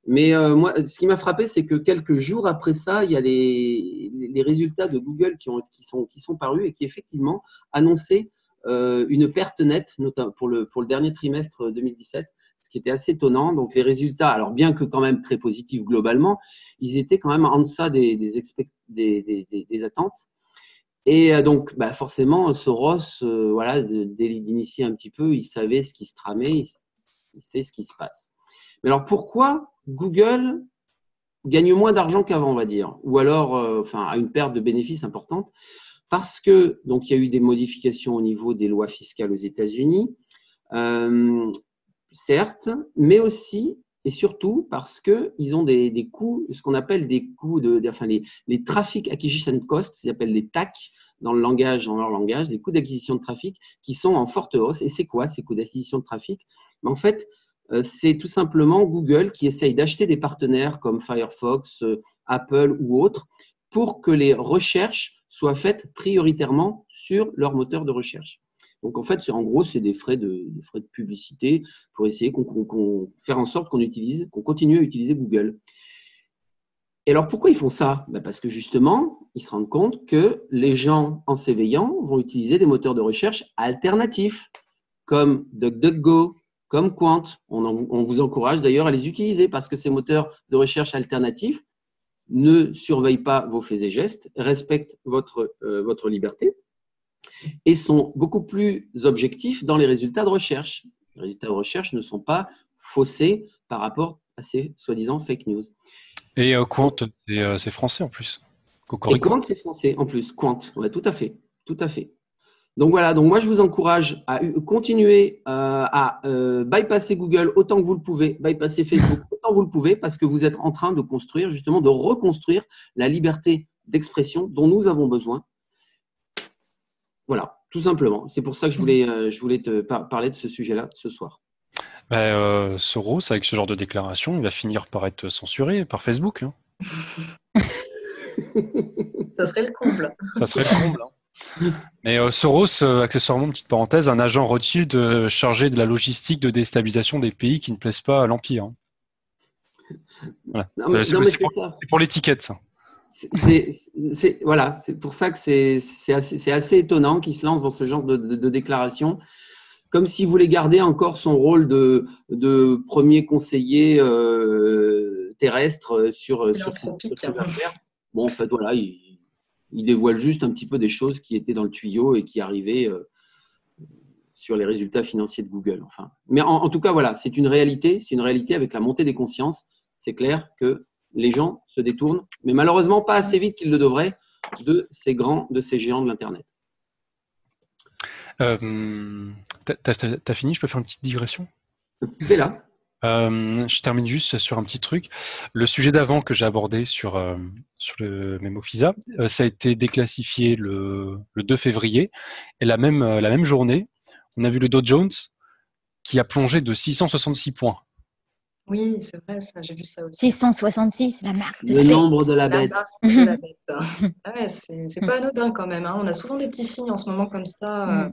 Mais moi, ce qui m'a frappé, c'est que quelques jours après ça, il y a les résultats de Google qui sont parus et qui effectivement annonçaient une perte nette, notamment pour le dernier trimestre 2017. Ce qui était assez étonnant. Donc, les résultats, alors bien que quand même très positifs globalement, ils étaient quand même en deçà des attentes. Et donc, forcément, Soros, dès d'initier un petit peu, il savait ce qui se tramait, il sait ce qui se passe. Mais alors, pourquoi Google gagne moins d'argent qu'avant, on va dire, ou alors a une perte de bénéfices importante? Parce que donc il y a eu des modifications au niveau des lois fiscales aux États-Unis. Certes, mais aussi et surtout parce qu'ils ont des coûts, ce qu'on appelle des coûts les Traffic Acquisition Costs, ils appellent les TAC dans leur langage, les coûts d'acquisition de trafic qui sont en forte hausse. Et c'est quoi ces coûts d'acquisition de trafic? En fait, c'est tout simplement Google qui essaye d'acheter des partenaires comme Firefox, Apple ou autres pour que les recherches soient faites prioritairement sur leur moteur de recherche. Donc, en fait, en gros, c'est des frais de publicité pour essayer faire en sorte qu'on continue à utiliser Google. Et alors, pourquoi ils font ça? Parce que justement, ils se rendent compte que les gens, en s'éveillant, vont utiliser des moteurs de recherche alternatifs comme DuckDuckGo, comme Qwant. On vous encourage d'ailleurs à les utiliser parce que ces moteurs de recherche alternatifs ne surveillent pas vos faits et gestes, respectent votre liberté et sont beaucoup plus objectifs dans les résultats de recherche. Les résultats de recherche ne sont pas faussés par rapport à ces soi-disant fake news. Et Qwant, c'est français en plus. Et Qwant, c'est français en plus. Qwant, ouais, tout à fait. Donc voilà, donc moi je vous encourage à continuer à bypasser Google autant que vous le pouvez, bypasser Facebook autant que vous le pouvez, parce que vous êtes en train de construire, justement, de reconstruire la liberté d'expression dont nous avons besoin. Voilà, tout simplement. C'est pour ça que je voulais te parler de ce sujet-là ce soir. Soros, avec ce genre de déclaration, il va finir par être censuré par Facebook. Hein. Ça serait le comble. Ça serait le comble. Hein. Mais Soros, accessoirement, petite parenthèse, un agent Rothschild chargé de la logistique de déstabilisation des pays qui ne plaisent pas à l'Empire. Hein. Voilà. C'est pour l'étiquette, ça. C'est pour ça que c'est assez étonnant qu'il se lance dans ce genre de déclaration, comme s'il voulait garder encore son rôle de premier conseiller terrestre sur ces affaires. Bon, en fait, voilà, il dévoile juste un petit peu des choses qui étaient dans le tuyau et qui arrivaient sur les résultats financiers de Google. Enfin, mais en tout cas, voilà, c'est une réalité avec la montée des consciences. C'est clair que les gens se détournent, mais malheureusement pas assez vite qu'ils le devraient, de ces géants de l'Internet. T'as fini? Je peux faire une petite digression? Fais-la. Je termine juste sur un petit truc. Le sujet d'avant que j'ai abordé sur le mémo FISA, ça a été déclassifié le 2 février. Et la même journée, on a vu le Dow Jones qui a plongé de 666 points. Oui, c'est vrai, ça, j'ai vu ça aussi. 666, la marque de le nombre de la bête. Ah ouais, c'est pas anodin quand même. Hein. On a souvent des petits signes en ce moment comme ça,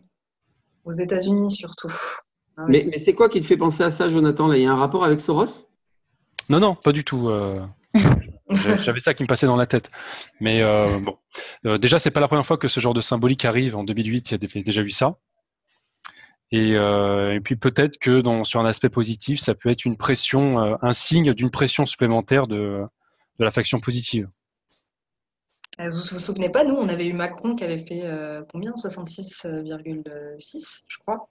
aux États-Unis surtout. Mais c'est quoi qui te fait penser à ça, Jonathan? Là, il y a un rapport avec Soros? Non, non, pas du tout. J'avais ça qui me passait dans la tête. Mais bon, déjà, c'est pas la première fois que ce genre de symbolique arrive. En 2008, il y a déjà eu ça. Et puis peut-être que sur un aspect positif, ça peut être une pression, un signe d'une pression supplémentaire de la faction positive. Vous vous souvenez pas, nous, on avait eu Macron qui avait fait combien? 66,6, je crois,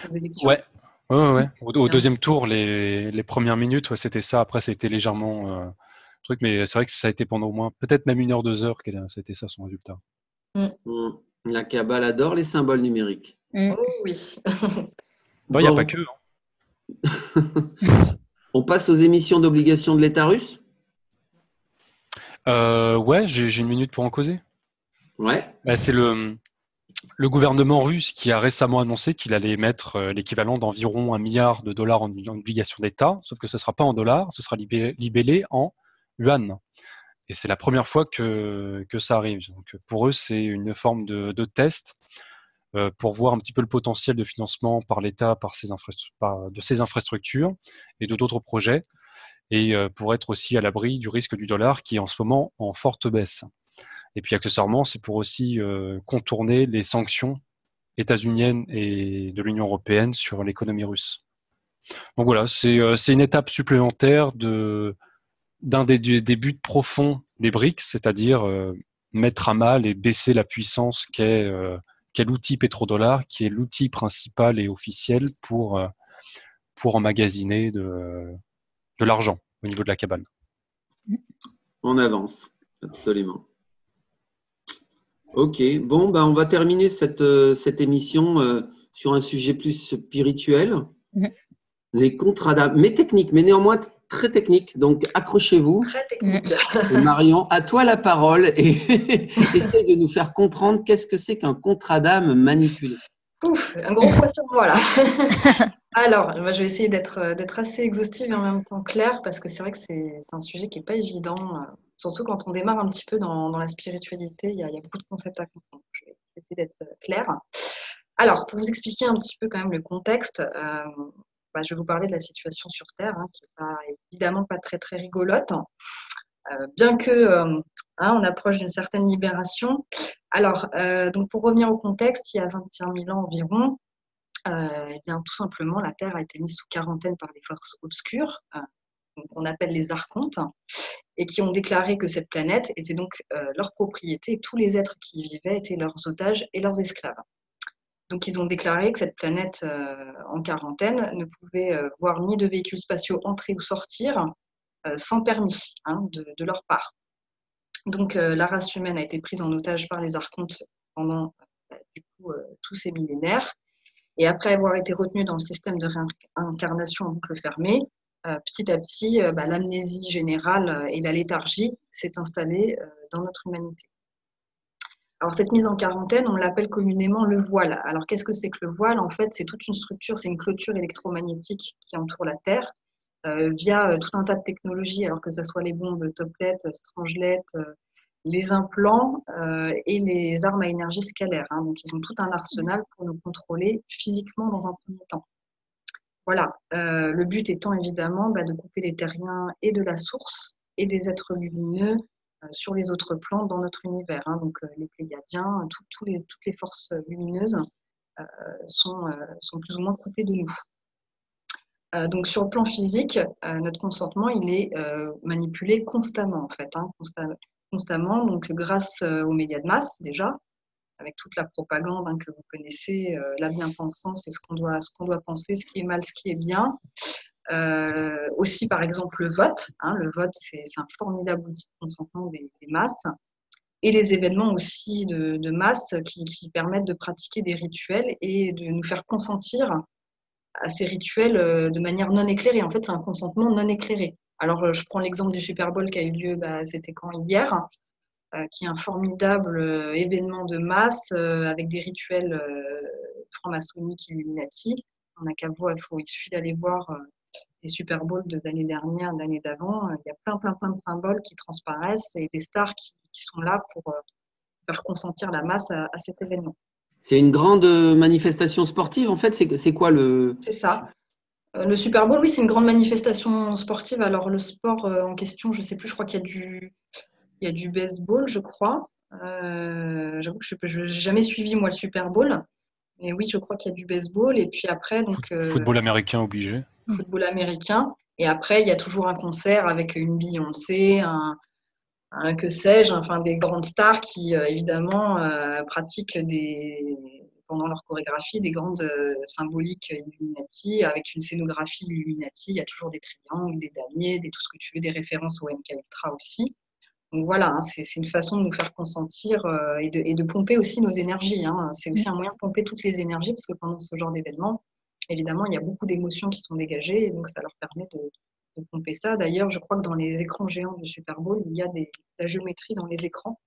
aux élections. Ouais. Ouais. Au Bien. deuxième tour, les premières minutes, ouais, c'était ça. Après, ça a été légèrement truc, mais c'est vrai que ça a été pendant au moins peut-être même 1 heure, 2 heures c'était ça son résultat. La cabale adore les symboles numériques. Oh oui. Il n'y a pas que. On passe aux émissions d'obligations de l'État russe. Ouais, j'ai 1 minute pour en causer. Ouais. Bah, c'est le gouvernement russe qui a récemment annoncé qu'il allait émettre l'équivalent d'environ $1 milliard en obligations d'État, sauf que ce ne sera pas en dollars, ce sera libellé en yuan. Et c'est la première fois que ça arrive. Donc, pour eux, c'est une forme de test pour voir un petit peu le potentiel de financement par l'État de ces infrastructures et de d'autres projets, et pour être aussi à l'abri du risque du dollar qui est en ce moment en forte baisse. Et puis accessoirement, c'est pour aussi contourner les sanctions états-uniennes et de l'Union européenne sur l'économie russe. Donc voilà, c'est une étape supplémentaire d'un des buts profonds des BRICS, c'est-à-dire mettre à mal et baisser la puissance qu'est l'outil pétrodollar, qui est l'outil principal et officiel pour emmagasiner de l'argent au niveau de la cabane. On avance, absolument. Ok, bon, bah, on va terminer cette émission sur un sujet plus spirituel. Les contrats d'âme, mais techniques, mais néanmoins très techniques. Donc, accrochez-vous. Très technique. Et Marion, à toi la parole et essaye de nous faire comprendre qu'est-ce que c'est qu'un contrat d'âme manipulé. Ouf, un gros poids sur moi là. Alors, moi, je vais essayer d'être assez exhaustive et en même temps claire parce que c'est vrai que c'est un sujet qui n'est pas évident, surtout quand on démarre un petit peu dans la spiritualité, il y a beaucoup de concepts à comprendre. Je vais essayer d'être claire. Alors, pour vous expliquer un petit peu quand même le contexte, je vais vous parler de la situation sur Terre, qui n'est évidemment pas très très rigolote, bien que on approche d'une certaine libération. Alors, donc pour revenir au contexte, il y a 25 000 ans environ, bien, tout simplement, la Terre a été mise sous quarantaine par les forces obscures, qu'on appelle les archontes, et qui ont déclaré que cette planète était donc leur propriété, et tous les êtres qui y vivaient étaient leurs otages et leurs esclaves. Donc, ils ont déclaré que cette planète en quarantaine ne pouvait voir ni de véhicules spatiaux entrer ou sortir sans permis de leur part. Donc, la race humaine a été prise en otage par les archontes pendant tous ces millénaires. Et après avoir été retenue dans le système de réincarnation en boucle fermée, petit à petit, l'amnésie générale et la léthargie s'est installée dans notre humanité. Alors, cette mise en quarantaine, on l'appelle communément le voile. Alors, qu'est-ce que c'est que le voile? En fait, c'est toute une structure, c'est une clôture électromagnétique qui entoure la Terre via tout un tas de technologies, alors que ce soit les bombes Toplet, Strangelet, les implants et les armes à énergie scalaire. Donc, ils ont tout un arsenal pour nous contrôler physiquement dans un premier temps. Voilà. Le but étant évidemment de couper les terriens et de la source et des êtres lumineux sur les autres plans dans notre univers. Donc, les Pléiadiens, toutes les forces lumineuses sont plus ou moins coupées de nous. Donc, sur le plan physique, notre consentement, il est manipulé constamment, en fait, constamment, donc grâce aux médias de masse déjà, avec toute la propagande que vous connaissez, la bien-pensance, c'est ce qu'on doit penser, ce qui est mal, ce qui est bien. Aussi, par exemple, le vote. Le vote, c'est un formidable outil de consentement des masses. Et les événements aussi de masse qui permettent de pratiquer des rituels et de nous faire consentir à ces rituels de manière non éclairée. En fait, c'est un consentement non éclairé. Alors, je prends l'exemple du Super Bowl qui a eu lieu, c'était quand hier, qui est un formidable événement de masse avec des rituels franc-maçonniques Illuminati. On n'a qu'à voir, il suffit d'aller voir les Super Bowls de l'année dernière, de l'année d'avant. Il y a plein de symboles qui transparaissent et des stars qui sont là pour faire consentir la masse à cet événement. C'est une grande manifestation sportive, en fait. C'est quoi le… C'est ça. Le Super Bowl, oui, c'est une grande manifestation sportive. Alors, le sport en question, je ne sais plus, je crois qu'il y a du baseball, je crois. J'avoue que je n'ai jamais suivi, moi, le Super Bowl. Mais oui, je crois qu'il y a du baseball. Et puis après, donc, Football américain obligé. football américain. Et après, il y a toujours un concert avec une Beyoncé, que sais-je, enfin des grandes stars qui, évidemment, pratiquent pendant leur chorégraphie des grandes symboliques Illuminati, avec une scénographie Illuminati. Il y a toujours des triangles, des damiers, tout ce que tu veux, des références au MK Ultra aussi. Donc voilà, hein, c'est une façon de nous faire consentir et de pomper aussi nos énergies. Hein. C'est aussi un moyen de pomper toutes les énergies parce que pendant ce genre d'événement, évidemment, il y a beaucoup d'émotions qui sont dégagées et donc ça leur permet de pomper ça. D'ailleurs, je crois que dans les écrans géants du Super Bowl, il y a de la géométrie dans les écrans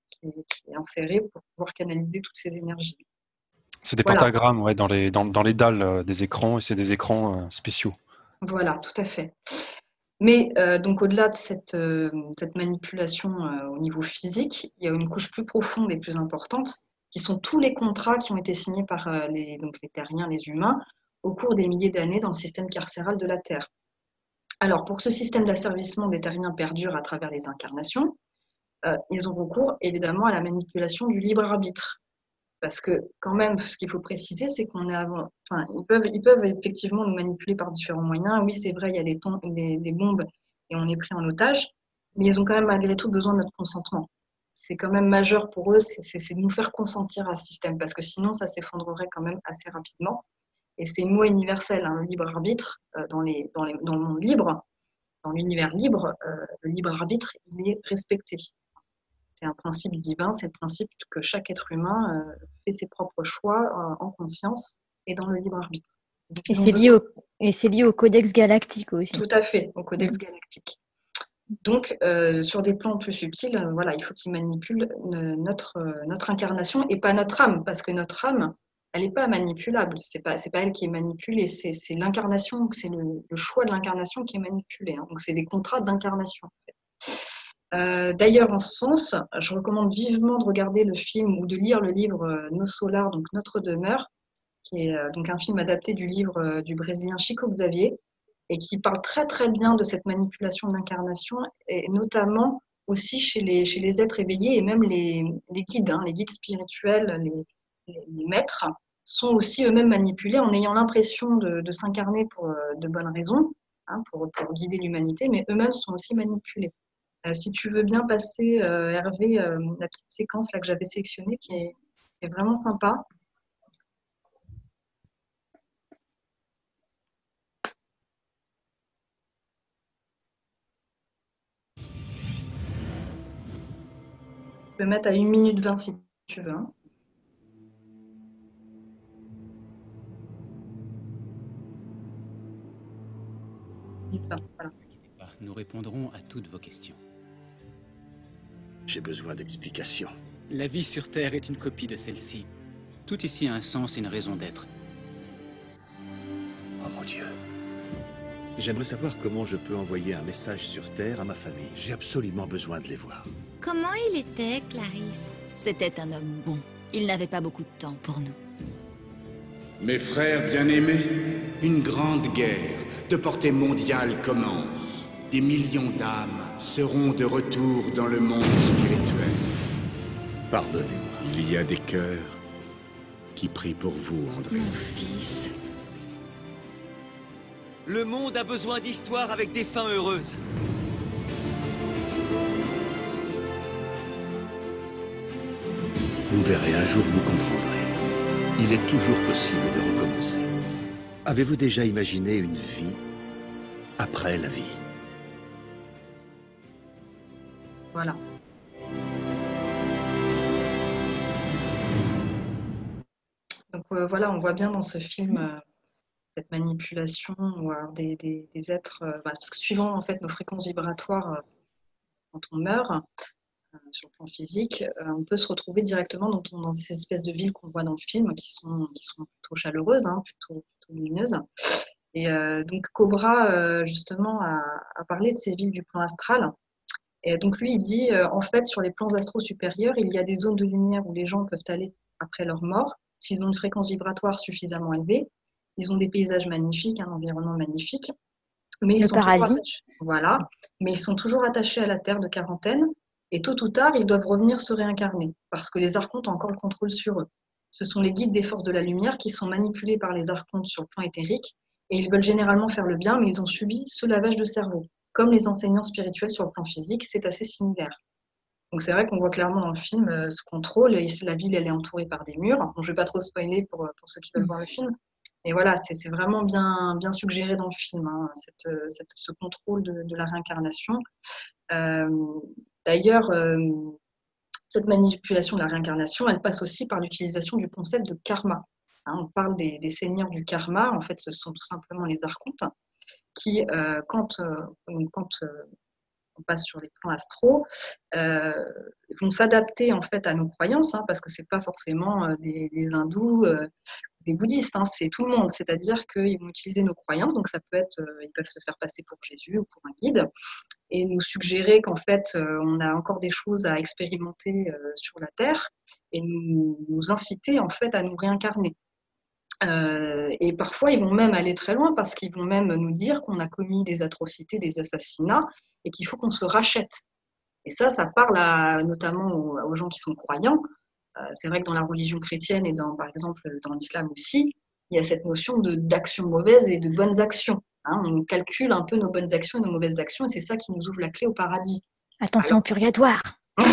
qui est insérée pour pouvoir canaliser toutes ces énergies. C'est des Voilà. pentagrammes dans les dalles des écrans et c'est des écrans spéciaux. Voilà, tout à fait. Mais donc au-delà de cette manipulation au niveau physique, il y a une couche plus profonde et plus importante, qui sont tous les contrats qui ont été signés par les terriens, les humains, au cours des milliers d'années dans le système carcéral de la Terre. Alors, pour que ce système d'asservissement des terriens perdure à travers les incarnations, ils ont recours évidemment à la manipulation du libre arbitre. Parce que quand même, ce qu'il faut préciser, c'est qu'on est avant. Enfin, ils peuvent effectivement nous manipuler par différents moyens. Oui, c'est vrai, il y a des bombes et on est pris en otage, mais ils ont quand même malgré tout besoin de notre consentement. C'est quand même majeur pour eux, c'est de nous faire consentir à ce système, parce que sinon, ça s'effondrerait quand même assez rapidement. Et c'est une loi universelle, hein, le libre arbitre, dans le monde libre, dans l'univers libre, le libre arbitre, il est respecté. C'est un principe divin, c'est le principe que chaque être humain fait ses propres choix en conscience et dans le libre arbitre. Et c'est lié au codex galactique aussi. Tout à fait, au codex galactique. Donc, sur des plans plus subtils, voilà, il faut qu'ils manipulent notre incarnation et pas notre âme, parce que notre âme, elle n'est pas manipulable. C'est pas elle qui est manipulée, c'est l'incarnation, c'est le choix de l'incarnation qui est manipulé. Hein. Donc, c'est des contrats d'incarnation. En fait. D'ailleurs, en ce sens, je recommande vivement de regarder le film ou de lire le livre Nos Solar, donc Notre Demeure, qui est donc un film adapté du livre du Brésilien Chico Xavier et qui parle très très bien de cette manipulation d'incarnation et notamment aussi chez les êtres éveillés et même les guides, hein, les guides spirituels, les maîtres sont aussi eux-mêmes manipulés en ayant l'impression de s'incarner pour de bonnes raisons, hein, pour guider l'humanité, mais eux-mêmes sont aussi manipulés. Si tu veux bien passer, Hervé, la petite séquence là, que j'avais sélectionnée qui est vraiment sympa. Je peux mettre à 1 minute 20 si tu veux. Hein. Voilà. Nous répondrons à toutes vos questions. J'ai besoin d'explications. La vie sur Terre est une copie de celle-ci. Tout ici a un sens et une raison d'être. Oh mon Dieu. J'aimerais savoir comment je peux envoyer un message sur Terre à ma famille. J'ai absolument besoin de les voir. Comment il était, Clarisse? C'était un homme bon. Il n'avait pas beaucoup de temps pour nous. Mes frères bien-aimés, une grande guerre de portée mondiale commence. Des millions d'âmes seront de retour dans le monde spirituel. Pardonnez-moi. Il y a des cœurs qui prient pour vous, André. Mon fils. Le monde a besoin d'histoires avec des fins heureuses. Vous verrez, un jour vous comprendrez. Il est toujours possible de recommencer. Avez-vous déjà imaginé une vie après la vie? Voilà. Donc voilà, on voit bien dans ce film cette manipulation ou alors des êtres, parce que suivant en fait nos fréquences vibratoires quand on meurt sur le plan physique, on peut se retrouver directement dans ces espèces de villes qu'on voit dans le film qui sont plutôt chaleureuses, hein, plutôt lumineuses. Et donc Cobra justement a parlé de ces villes du plan astral. Et donc lui, il dit, en fait, sur les plans astro supérieurs, il y a des zones de lumière où les gens peuvent aller après leur mort, s'ils ont une fréquence vibratoire suffisamment élevée. Ils ont des paysages magnifiques, un environnement magnifique, mais ils Le sont toujours paradis. attachés. Voilà, mais ils sont toujours attachés à la terre de quarantaine. Et tôt ou tard, ils doivent revenir se réincarner parce que les archontes ont encore le contrôle sur eux. Ce sont les guides des forces de la lumière qui sont manipulés par les archontes sur le plan éthérique et ils veulent généralement faire le bien, mais ils ont subi ce lavage de cerveau. Comme les enseignants spirituels sur le plan physique, c'est assez similaire. Donc c'est vrai qu'on voit clairement dans le film ce contrôle et la ville elle est entourée par des murs. Bon, je ne vais pas trop spoiler pour ceux qui veulent voir le film. Et voilà, c'est vraiment bien suggéré dans le film, hein, ce contrôle de la réincarnation. D'ailleurs, cette manipulation de la réincarnation, elle passe aussi par l'utilisation du concept de karma. Hein, on parle des seigneurs du karma, en fait, ce sont tout simplement les archontes qui, quand on passe sur les plans astraux, vont s'adapter en fait à nos croyances, hein, parce que c'est pas forcément des hindous, des bouddhistes, hein, c'est tout le monde. C'est-à-dire qu'ils vont utiliser nos croyances, donc ça peut être, ils peuvent se faire passer pour Jésus ou pour un guide, et nous suggérer qu'en fait, on a encore des choses à expérimenter sur la Terre, et nous inciter en fait à nous réincarner. Et parfois, ils vont même aller très loin parce qu'ils vont même nous dire qu'on a commis des atrocités, des assassinats et qu'il faut qu'on se rachète. Et ça parle notamment aux gens qui sont croyants. C'est vrai que dans la religion chrétienne et par exemple dans l'islam aussi, il y a cette notion d'action mauvaise et de bonnes actions. Hein. On calcule un peu nos bonnes actions et nos mauvaises actions et c'est ça qui nous ouvre la clé au paradis. Attention au purgatoire. Donc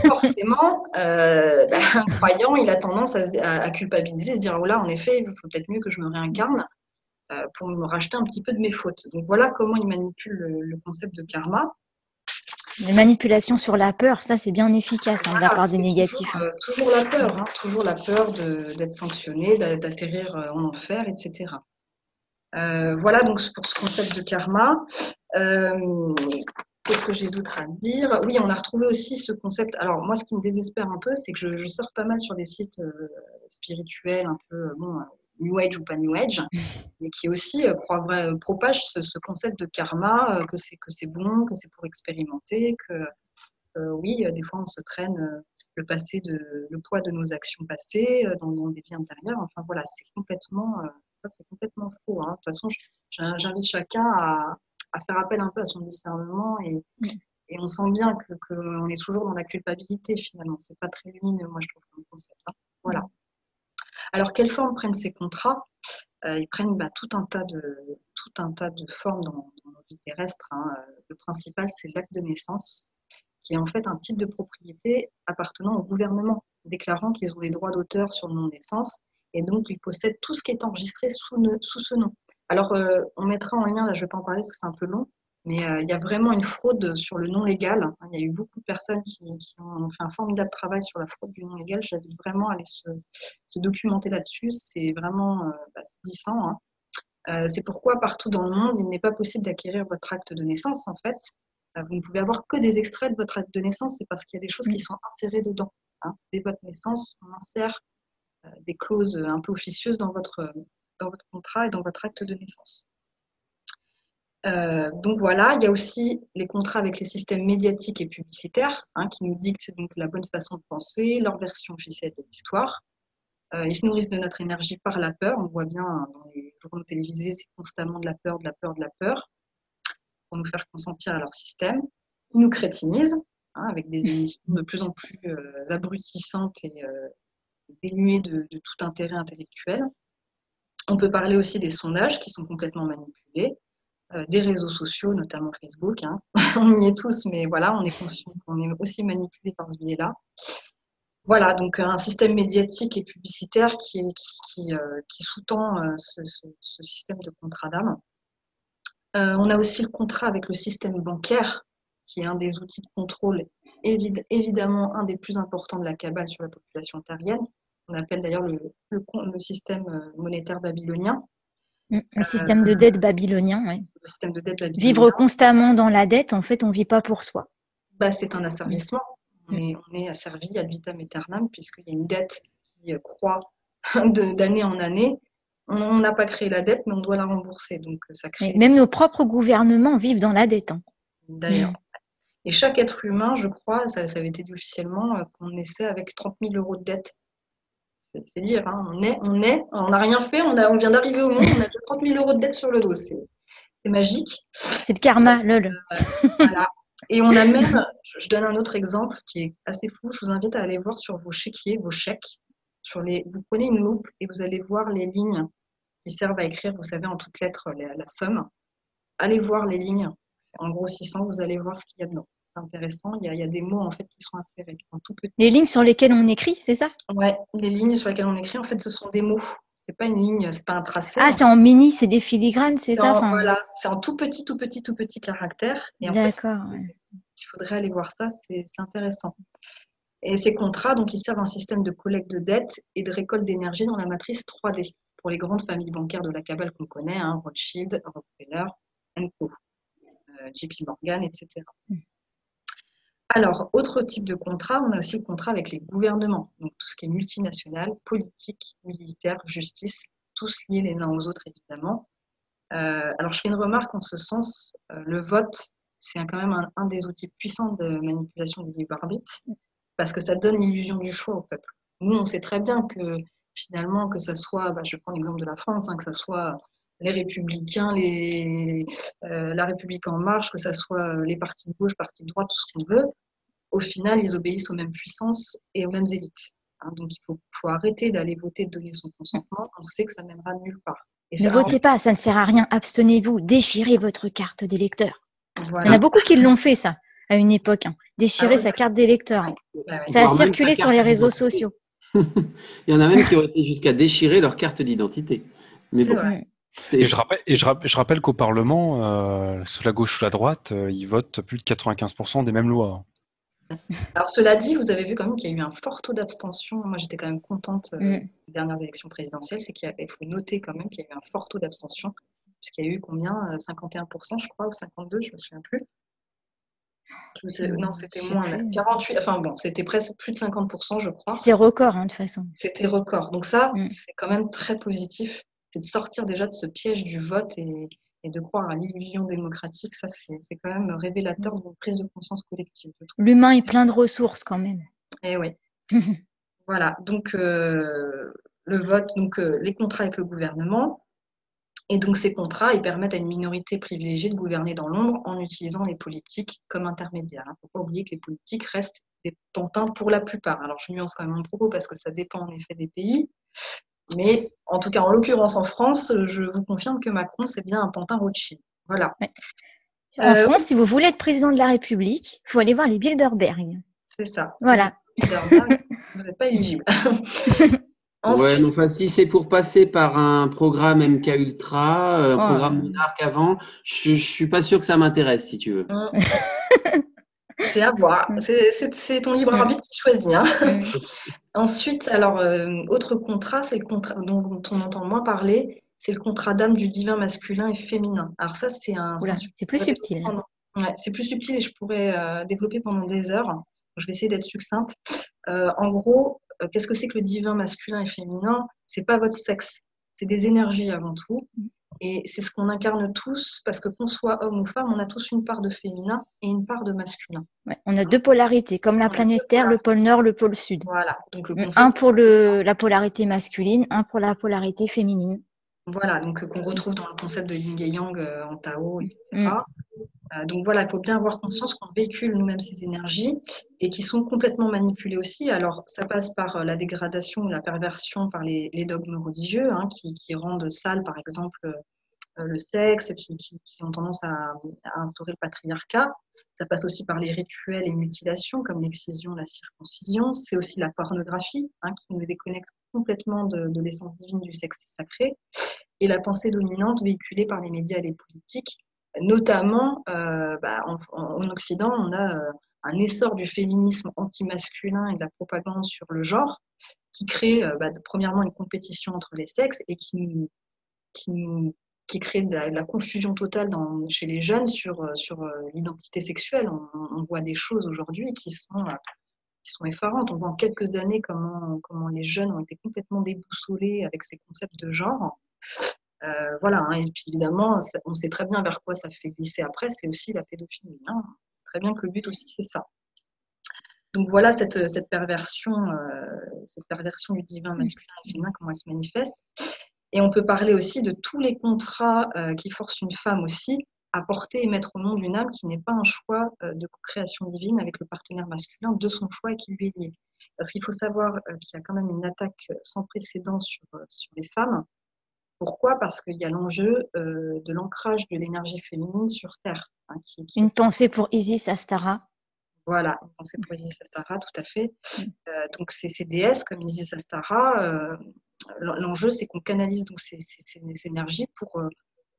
forcément, un croyant, il a tendance à culpabiliser, se dire « Oh là, en effet, il faut peut-être mieux que je me réincarne pour me racheter un petit peu de mes fautes. » Donc voilà comment il manipule le concept de karma. Les manipulations sur la peur, ça c'est bien efficace de la part des négatifs. Toujours la peur, hein, toujours la peur d'être sanctionné, d'atterrir en enfer, etc. Voilà donc pour ce concept de karma. Qu'est-ce que j'ai d'autre à dire? Oui, on a retrouvé aussi ce concept. Alors, moi, ce qui me désespère un peu, c'est que je sors pas mal sur des sites spirituels, un peu New Age ou pas New Age, mais qui aussi propagent ce concept de karma, que c'est bon, que c'est pour expérimenter, que oui, des fois, on se traîne le poids de nos actions passées dans des vies antérieures. Enfin, voilà, c'est complètement faux. Hein. De toute façon, j'invite chacun à faire appel un peu à son discernement et on sent bien qu'on est toujours dans la culpabilité finalement. C'est pas très lumineux, moi je trouve, comme concept. Hein. Voilà. Alors, quelle forme prennent ces contrats? Ils prennent tout un tas de formes dans nos vies terrestres. Hein. Le principal, c'est l'acte de naissance, qui est en fait un titre de propriété appartenant au gouvernement, déclarant qu'ils ont des droits d'auteur sur le nom de naissance et donc ils possèdent tout ce qui est enregistré sous ce nom. Alors, on mettra en lien, là je ne vais pas en parler parce que c'est un peu long, mais il y a vraiment une fraude sur le nom légal. Il y a eu beaucoup de personnes qui ont fait un formidable travail sur la fraude du nom légal. J'invite vraiment à aller se documenter là-dessus. C'est vraiment saisissant. Hein. C'est pourquoi partout dans le monde, il n'est pas possible d'acquérir votre acte de naissance, en fait. Vous ne pouvez avoir que des extraits de votre acte de naissance, c'est parce qu'il y a des choses qui sont insérées dedans. Hein. Dès votre naissance, on insère des clauses un peu officieuses dans votre contrat et dans votre acte de naissance. Donc voilà, il y a aussi les contrats avec les systèmes médiatiques et publicitaires qui nous dictent donc la bonne façon de penser, leur version officielle de l'histoire. Ils se nourrissent de notre énergie par la peur. On voit bien dans les journaux télévisés, c'est constamment de la peur, de la peur, de la peur, pour nous faire consentir à leur système. Ils nous crétinisent avec des émissions de plus en plus abrutissantes et dénuées de tout intérêt intellectuel. On peut parler aussi des sondages qui sont complètement manipulés, des réseaux sociaux, notamment Facebook. Hein. On y est tous, mais voilà, on est conscient qu'on est aussi manipulé par ce biais-là. Voilà, donc un système médiatique et publicitaire qui sous-tend ce système de contrat d'âme. On a aussi le contrat avec le système bancaire, qui est un des outils de contrôle, évidemment un des plus importants de la Kabbale sur la population terrienne. On appelle d'ailleurs le système monétaire babylonien. Le système de dette babylonien, oui. Le système de dette babylonien. Vivre constamment dans la dette, en fait, on ne vit pas pour soi. C'est un asservissement. On est asservi ad vitam aeternam, puisqu'il y a une dette qui croît d'année en année. On n'a pas créé la dette, mais on doit la rembourser. Donc, ça crée... Même nos propres gouvernements vivent dans la dette. Hein. D'ailleurs. Et chaque être humain, je crois, ça avait été dit officiellement, qu'on naissait avec 30 000 € de dette. C'est dire, hein, on n'a rien fait, on vient d'arriver au monde, on a déjà 30 000 € de dette sur le dos. C'est magique. C'est le karma, lol. Voilà. Et on a même, je donne un autre exemple qui est assez fou. Je vous invite à aller voir sur vos chéquiers, vos chèques. Vous prenez une loupe et vous allez voir les lignes qui servent à écrire, vous savez, en toutes lettres, la somme. Allez voir les lignes. En grossissant, vous allez voir ce qu'il y a dedans. C'est intéressant. Il y a des mots en fait qui sont insérés, qui sont tout petits. Les lignes sur lesquelles on écrit, c'est ça? Ouais, les lignes sur lesquelles on écrit, en fait, ce sont des mots. C'est pas une ligne, c'est pas un tracé. Ah, c'est en mini, c'est des filigranes, c'est ça? Voilà, c'est en tout petit caractère. Et en fait, il faudrait aller voir ça, c'est intéressant. Et ces contrats, donc, ils servent à un système de collecte de dettes et de récolte d'énergie dans la matrice 3D pour les grandes familles bancaires de la cabale qu'on connaît, hein, Rothschild, Rockefeller, Co, JP Morgan, etc. Alors, autre type de contrat, on a aussi le contrat avec les gouvernements, donc tout ce qui est multinational, politique, militaire, justice, tous liés les uns aux autres, évidemment. Alors, je fais une remarque en ce sens, le vote, c'est quand même un des outils puissants de manipulation du libre arbitre, parce que ça donne l'illusion du choix au peuple. Nous, on sait très bien que finalement, que ça soit, je prends l'exemple de la France, hein, que ça soit les Républicains, la République en marche, que ça soit les partis de gauche, partis de droite, tout ce qu'on veut, au final, ils obéissent aux mêmes puissances et aux mêmes élites. Hein, donc, il faut arrêter d'aller voter, de donner son consentement. On sait que ça mènera nulle part. Et ne votez pas, ça ne sert à rien. Abstenez-vous, déchirez votre carte d'électeur. Voilà. Il y en a beaucoup qui l'ont fait, ça, à une époque. Hein. Déchirer sa carte d'électeur. Hein. Ça a circulé sur les réseaux sociaux. Il y en a même qui ont été jusqu'à déchirer leur carte d'identité. Mais bon. Et je rappelle qu'au Parlement, sous la gauche ou la droite, ils votent plus de 95% des mêmes lois. Alors cela dit, vous avez vu quand même qu'il y a eu un fort taux d'abstention. Moi, j'étais quand même contente des dernières élections présidentielles. C'est qu'il faut noter quand même qu'il y a eu un fort taux d'abstention, puisqu'il y a eu combien 51%, je crois, ou 52%, je ne me souviens plus. Non, c'était moins, 48%. Enfin bon, c'était presque plus de 50%, je crois. C'est record, hein, de toute façon. C'était record. Donc ça, c'est quand même très positif. C'est de sortir déjà de ce piège du vote et de croire à l'illusion démocratique. Ça, c'est quand même révélateur d'une prise de conscience collective. L'humain est plein de ressources quand même. Eh oui. Voilà. Donc, le vote, donc les contrats avec le gouvernement. Et donc, ces contrats, ils permettent à une minorité privilégiée de gouverner dans l'ombre en utilisant les politiques comme intermédiaires. Il ne faut pas oublier que les politiques restent des pantins pour la plupart. Alors, je nuance quand même mon propos parce que ça dépend en effet des pays. Mais en tout cas, en l'occurrence en France, je vous confirme que Macron, c'est bien un pantin Rothschild. Voilà. Ouais. En France, si vous voulez être président de la République, il faut aller voir les Bilderberg. C'est ça. Voilà. Bilderberg, vous n'êtes pas éligible. Ensuite, enfin, si c'est pour passer par un programme MK Ultra, programme Monarque avant, je ne suis pas sûr que ça m'intéresse, si tu veux. C'est à voir. C'est ton libre arbitre qui choisit. Hein. Ensuite, alors, autre contrat, c'est le contrat dont on entend moins parler, c'est le contrat d'âme du divin masculin et féminin. Alors ça, c'est plus subtil. Ouais, c'est plus subtil et je pourrais développer pendant des heures. Je vais essayer d'être succincte. En gros, qu'est-ce que c'est que le divin masculin et féminin? C'est pas votre sexe, c'est des énergies avant tout. Et c'est ce qu'on incarne tous, parce que qu'on soit homme ou femme, on a tous une part de féminin et une part de masculin. Ouais, on a deux polarités, comme la planète Terre, le pôle Nord, le pôle Sud. Voilà. Donc, un pour la polarité masculine, un pour la polarité féminine. Voilà, donc qu'on retrouve dans le concept de yin et yang en Tao, etc. Donc voilà, il faut bien avoir conscience qu'on véhicule nous-mêmes ces énergies et qui sont complètement manipulées aussi. Alors, ça passe par la dégradation ou la perversion par les dogmes religieux, hein, qui rendent sale, par exemple, le sexe, qui ont tendance à instaurer le patriarcat. Ça passe aussi par les rituels et mutilations, comme l'excision, la circoncision. C'est aussi la pornographie, hein, qui nous déconnecte complètement de l'essence divine du sexe sacré. Et la pensée dominante véhiculée par les médias et les politiques. Notamment, en Occident, on a un essor du féminisme anti-masculin et de la propagande sur le genre qui crée premièrement une compétition entre les sexes et qui crée de la confusion totale chez les jeunes sur l'identité sexuelle. On voit des choses aujourd'hui qui sont effarantes. On voit en quelques années comment les jeunes ont été complètement déboussolés avec ces concepts de genre. Voilà, hein, et puis évidemment, on sait très bien vers quoi ça fait glisser après, c'est aussi la pédophilie. Hein. On sait très bien que le but aussi, c'est ça. Donc voilà cette perversion du divin masculin et féminin, comment elle se manifeste. Et on peut parler aussi de tous les contrats qui forcent une femme aussi à porter et mettre au monde une âme qui n'est pas un choix de co-création divine avec le partenaire masculin de son choix et qui lui est lié. Parce qu'il faut savoir qu'il y a quand même une attaque sans précédent sur les femmes. Pourquoi? Parce qu'il y a l'enjeu de l'ancrage de l'énergie féminine sur Terre. Hein, Une pensée pour Isis Astara. Voilà, une pensée pour Isis Astara, tout à fait. Donc ces déesses comme Isis Astara, l'enjeu c'est qu'on canalise donc ces énergies pour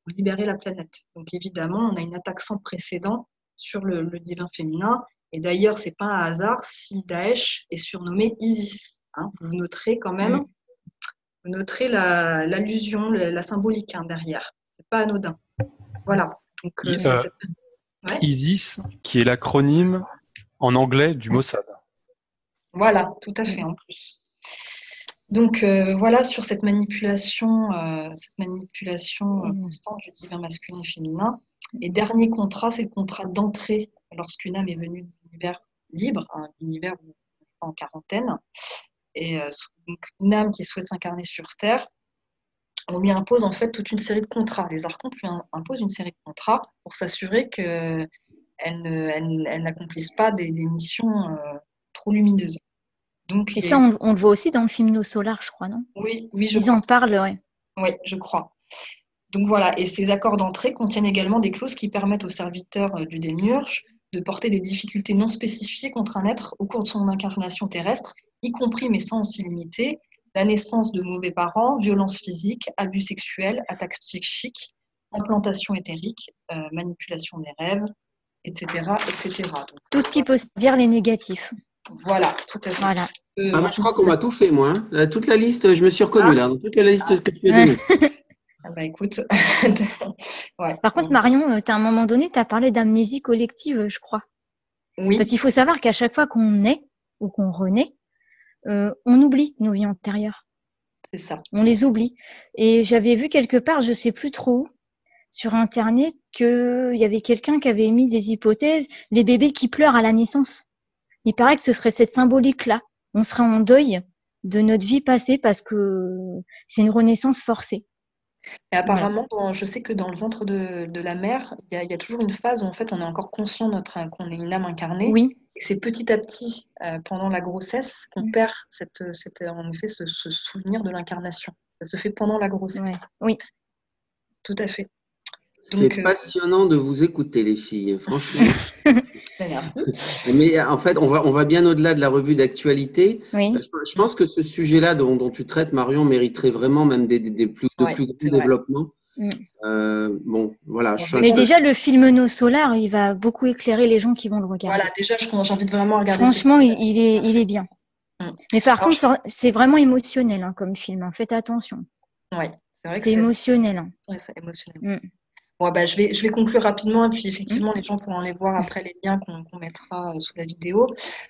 libérer la planète. Donc évidemment, on a une attaque sans précédent sur le divin féminin. Et d'ailleurs, c'est pas un hasard si Daesh est surnommé Isis. Hein. Vous noterez quand même, vous noterez l'allusion, la symbolique derrière. C'est pas anodin. Voilà. Donc, Isis, qui est l'acronyme en anglais du Mossad. Voilà, tout à fait en plus. Donc voilà sur cette manipulation constante du divin masculin et féminin. Et dernier contrat, c'est le contrat d'entrée lorsqu'une âme est venue de l'univers libre, l'univers en quarantaine. Et donc une âme qui souhaite s'incarner sur Terre, on lui impose en fait toute une série de contrats. Les archontes lui imposent une série de contrats pour s'assurer qu'elle n'accomplisse pas des missions trop lumineuses. Donc, et ça, on le voit aussi dans le film Nos Solar, je crois, non? Oui, ils en parlent, ouais. Oui, je crois. Donc voilà, et ces accords d'entrée contiennent également des clauses qui permettent aux serviteurs du démiurge de porter des difficultés non spécifiées contre un être au cours de son incarnation terrestre, y compris, mais sans s'y limiter, la naissance de mauvais parents, violences physiques, abus sexuels, attaques psychiques, implantation éthérique, manipulation des rêves, etc. etc. Donc, tout ce qui peut servir les négatifs. Voilà, tout à fait. Voilà. Moi, je crois qu'on m'a tout fait, moi. Toute la liste, je me suis reconnue là. Dans toute la liste que tu as donnée. Ah bah écoute. Ouais. Par contre, Marion, à un moment donné, tu as parlé d'amnésie collective, je crois. Oui. Parce qu'il faut savoir qu'à chaque fois qu'on naît ou qu'on renaît, on oublie nos vies antérieures. C'est ça. On les oublie. Et j'avais vu quelque part, je sais plus trop où, sur Internet, qu'il y avait quelqu'un qui avait émis des hypothèses, les bébés qui pleurent à la naissance. Il paraît que ce serait cette symbolique-là. On sera en deuil de notre vie passée parce que c'est une renaissance forcée. Et apparemment, je sais que dans le ventre de la mère, il y a toujours une phase où en fait on est encore conscient qu'on est une âme incarnée. Oui. Et c'est petit à petit, pendant la grossesse, qu'on perd en effet ce souvenir de l'incarnation. Ça se fait pendant la grossesse. Ouais. Oui. Tout à fait. C'est passionnant de vous écouter, les filles, franchement. Merci. Mais en fait, on va bien au-delà de la revue d'actualité. Oui. Je pense que ce sujet-là dont tu traites, Marion, mériterait vraiment même de plus grands développements. Bon, voilà. Mais déjà, le film Nos Solar, il va beaucoup éclairer les gens qui vont le regarder. Voilà, déjà, j'invite vraiment à regarder. Franchement, il est bien. Mais par contre, c'est vraiment émotionnel comme film. Faites attention. Oui, c'est vrai que c'est émotionnel. Oui, c'est émotionnel. Bon, je vais conclure rapidement et puis effectivement, les gens pourront aller voir après les liens qu'on mettra sous la vidéo.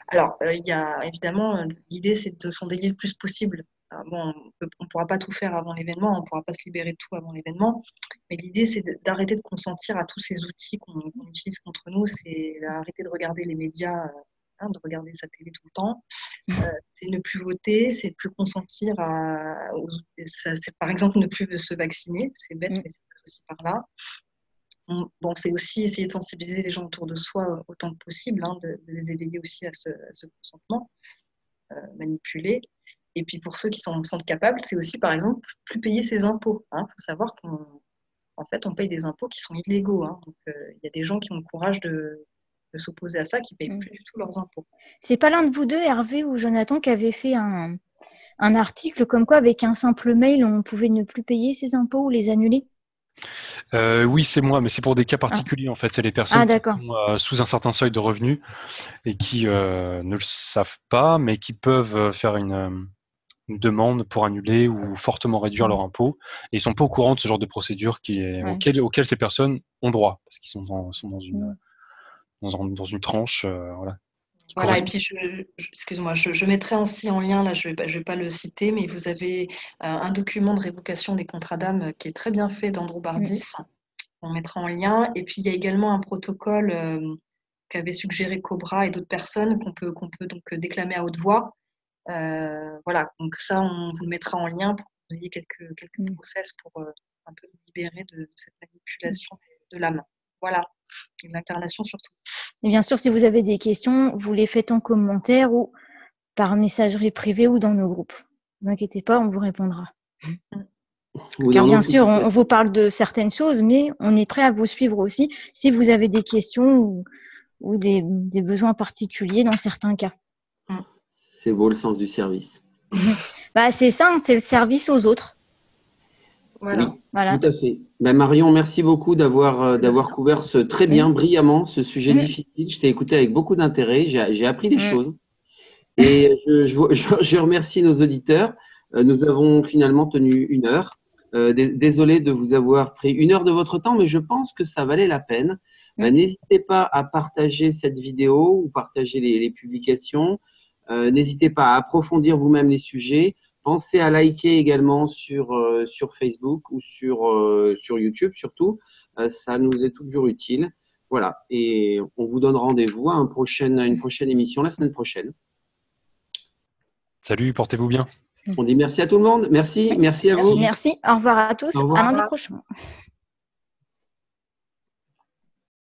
Alors, il y a évidemment, l'idée, c'est de s'endeiller le plus possible. Alors, bon, on ne pourra pas tout faire avant l'événement, on ne pourra pas se libérer de tout avant l'événement, mais l'idée, c'est d'arrêter de consentir à tous ces outils qu'on utilise contre nous, c'est d'arrêter de regarder les médias, de regarder sa télé tout le temps, c'est ne plus voter, c'est plus consentir c'est par exemple ne plus se vacciner, c'est bête, mais c'est aussi par là. Bon, c'est aussi essayer de sensibiliser les gens autour de soi autant que possible, de les éveiller aussi à ce consentement manipulé. Et puis pour ceux qui s'en sentent capables, c'est aussi par exemple plus payer ses impôts. Il faut savoir qu'en fait on paye des impôts qui sont illégaux. Donc il y a des gens qui ont le courage de s'opposer à ça, qui ne payent plus du tout leurs impôts. C'est pas l'un de vous deux, Hervé ou Jonathan, qui avait fait un article comme quoi avec un simple mail on pouvait ne plus payer ses impôts ou les annuler? Oui, c'est moi, mais c'est pour des cas particuliers en fait. C'est les personnes qui sont sous un certain seuil de revenus et qui ne le savent pas, mais qui peuvent faire une demande pour annuler ou fortement réduire leur impôt. Et ils sont pas au courant de ce genre de procédure auquel ces personnes ont droit, parce qu'ils sont dans une tranche. Voilà, et puis excuse-moi, je mettrai aussi en lien, là je vais pas le citer, mais vous avez un document de révocation des contrats d'âme qui est très bien fait d'Andrew Bardis. On mettra en lien. Et puis il y a également un protocole qu'avait suggéré Cobra et d'autres personnes qu'on peut donc déclamer à haute voix. Voilà, donc ça, on vous le mettra en lien pour que vous ayez quelques process pour un peu vous libérer de cette manipulation de la main. Voilà, et l'incarnation surtout. Et bien sûr, si vous avez des questions, vous les faites en commentaire ou par messagerie privée ou dans nos groupes. Ne vous inquiétez pas, on vous répondra. Car bien sûr, on vous parle de certaines choses, mais on est prêt à vous suivre aussi si vous avez des questions ou des besoins particuliers dans certains cas. C'est beau le sens du service. C'est ça, c'est le service aux autres. Voilà. Oui, tout à fait. Marion, merci beaucoup d'avoir couvert très bien, brillamment, ce sujet difficile. Je t'ai écouté avec beaucoup d'intérêt. J'ai appris des choses. Et je remercie nos auditeurs. Nous avons finalement tenu 1 heure. Désolé de vous avoir pris 1 heure de votre temps, mais je pense que ça valait la peine. N'hésitez pas à partager cette vidéo ou partager les publications. N'hésitez pas à approfondir vous-même les sujets. Pensez à liker également sur Facebook ou sur YouTube surtout. Ça nous est toujours utile. Voilà. Et on vous donne rendez-vous à une prochaine émission la semaine prochaine. Salut, portez-vous bien. On dit merci à tout le monde. Merci à vous. Merci. Au revoir à tous. Au revoir. À lundi prochain.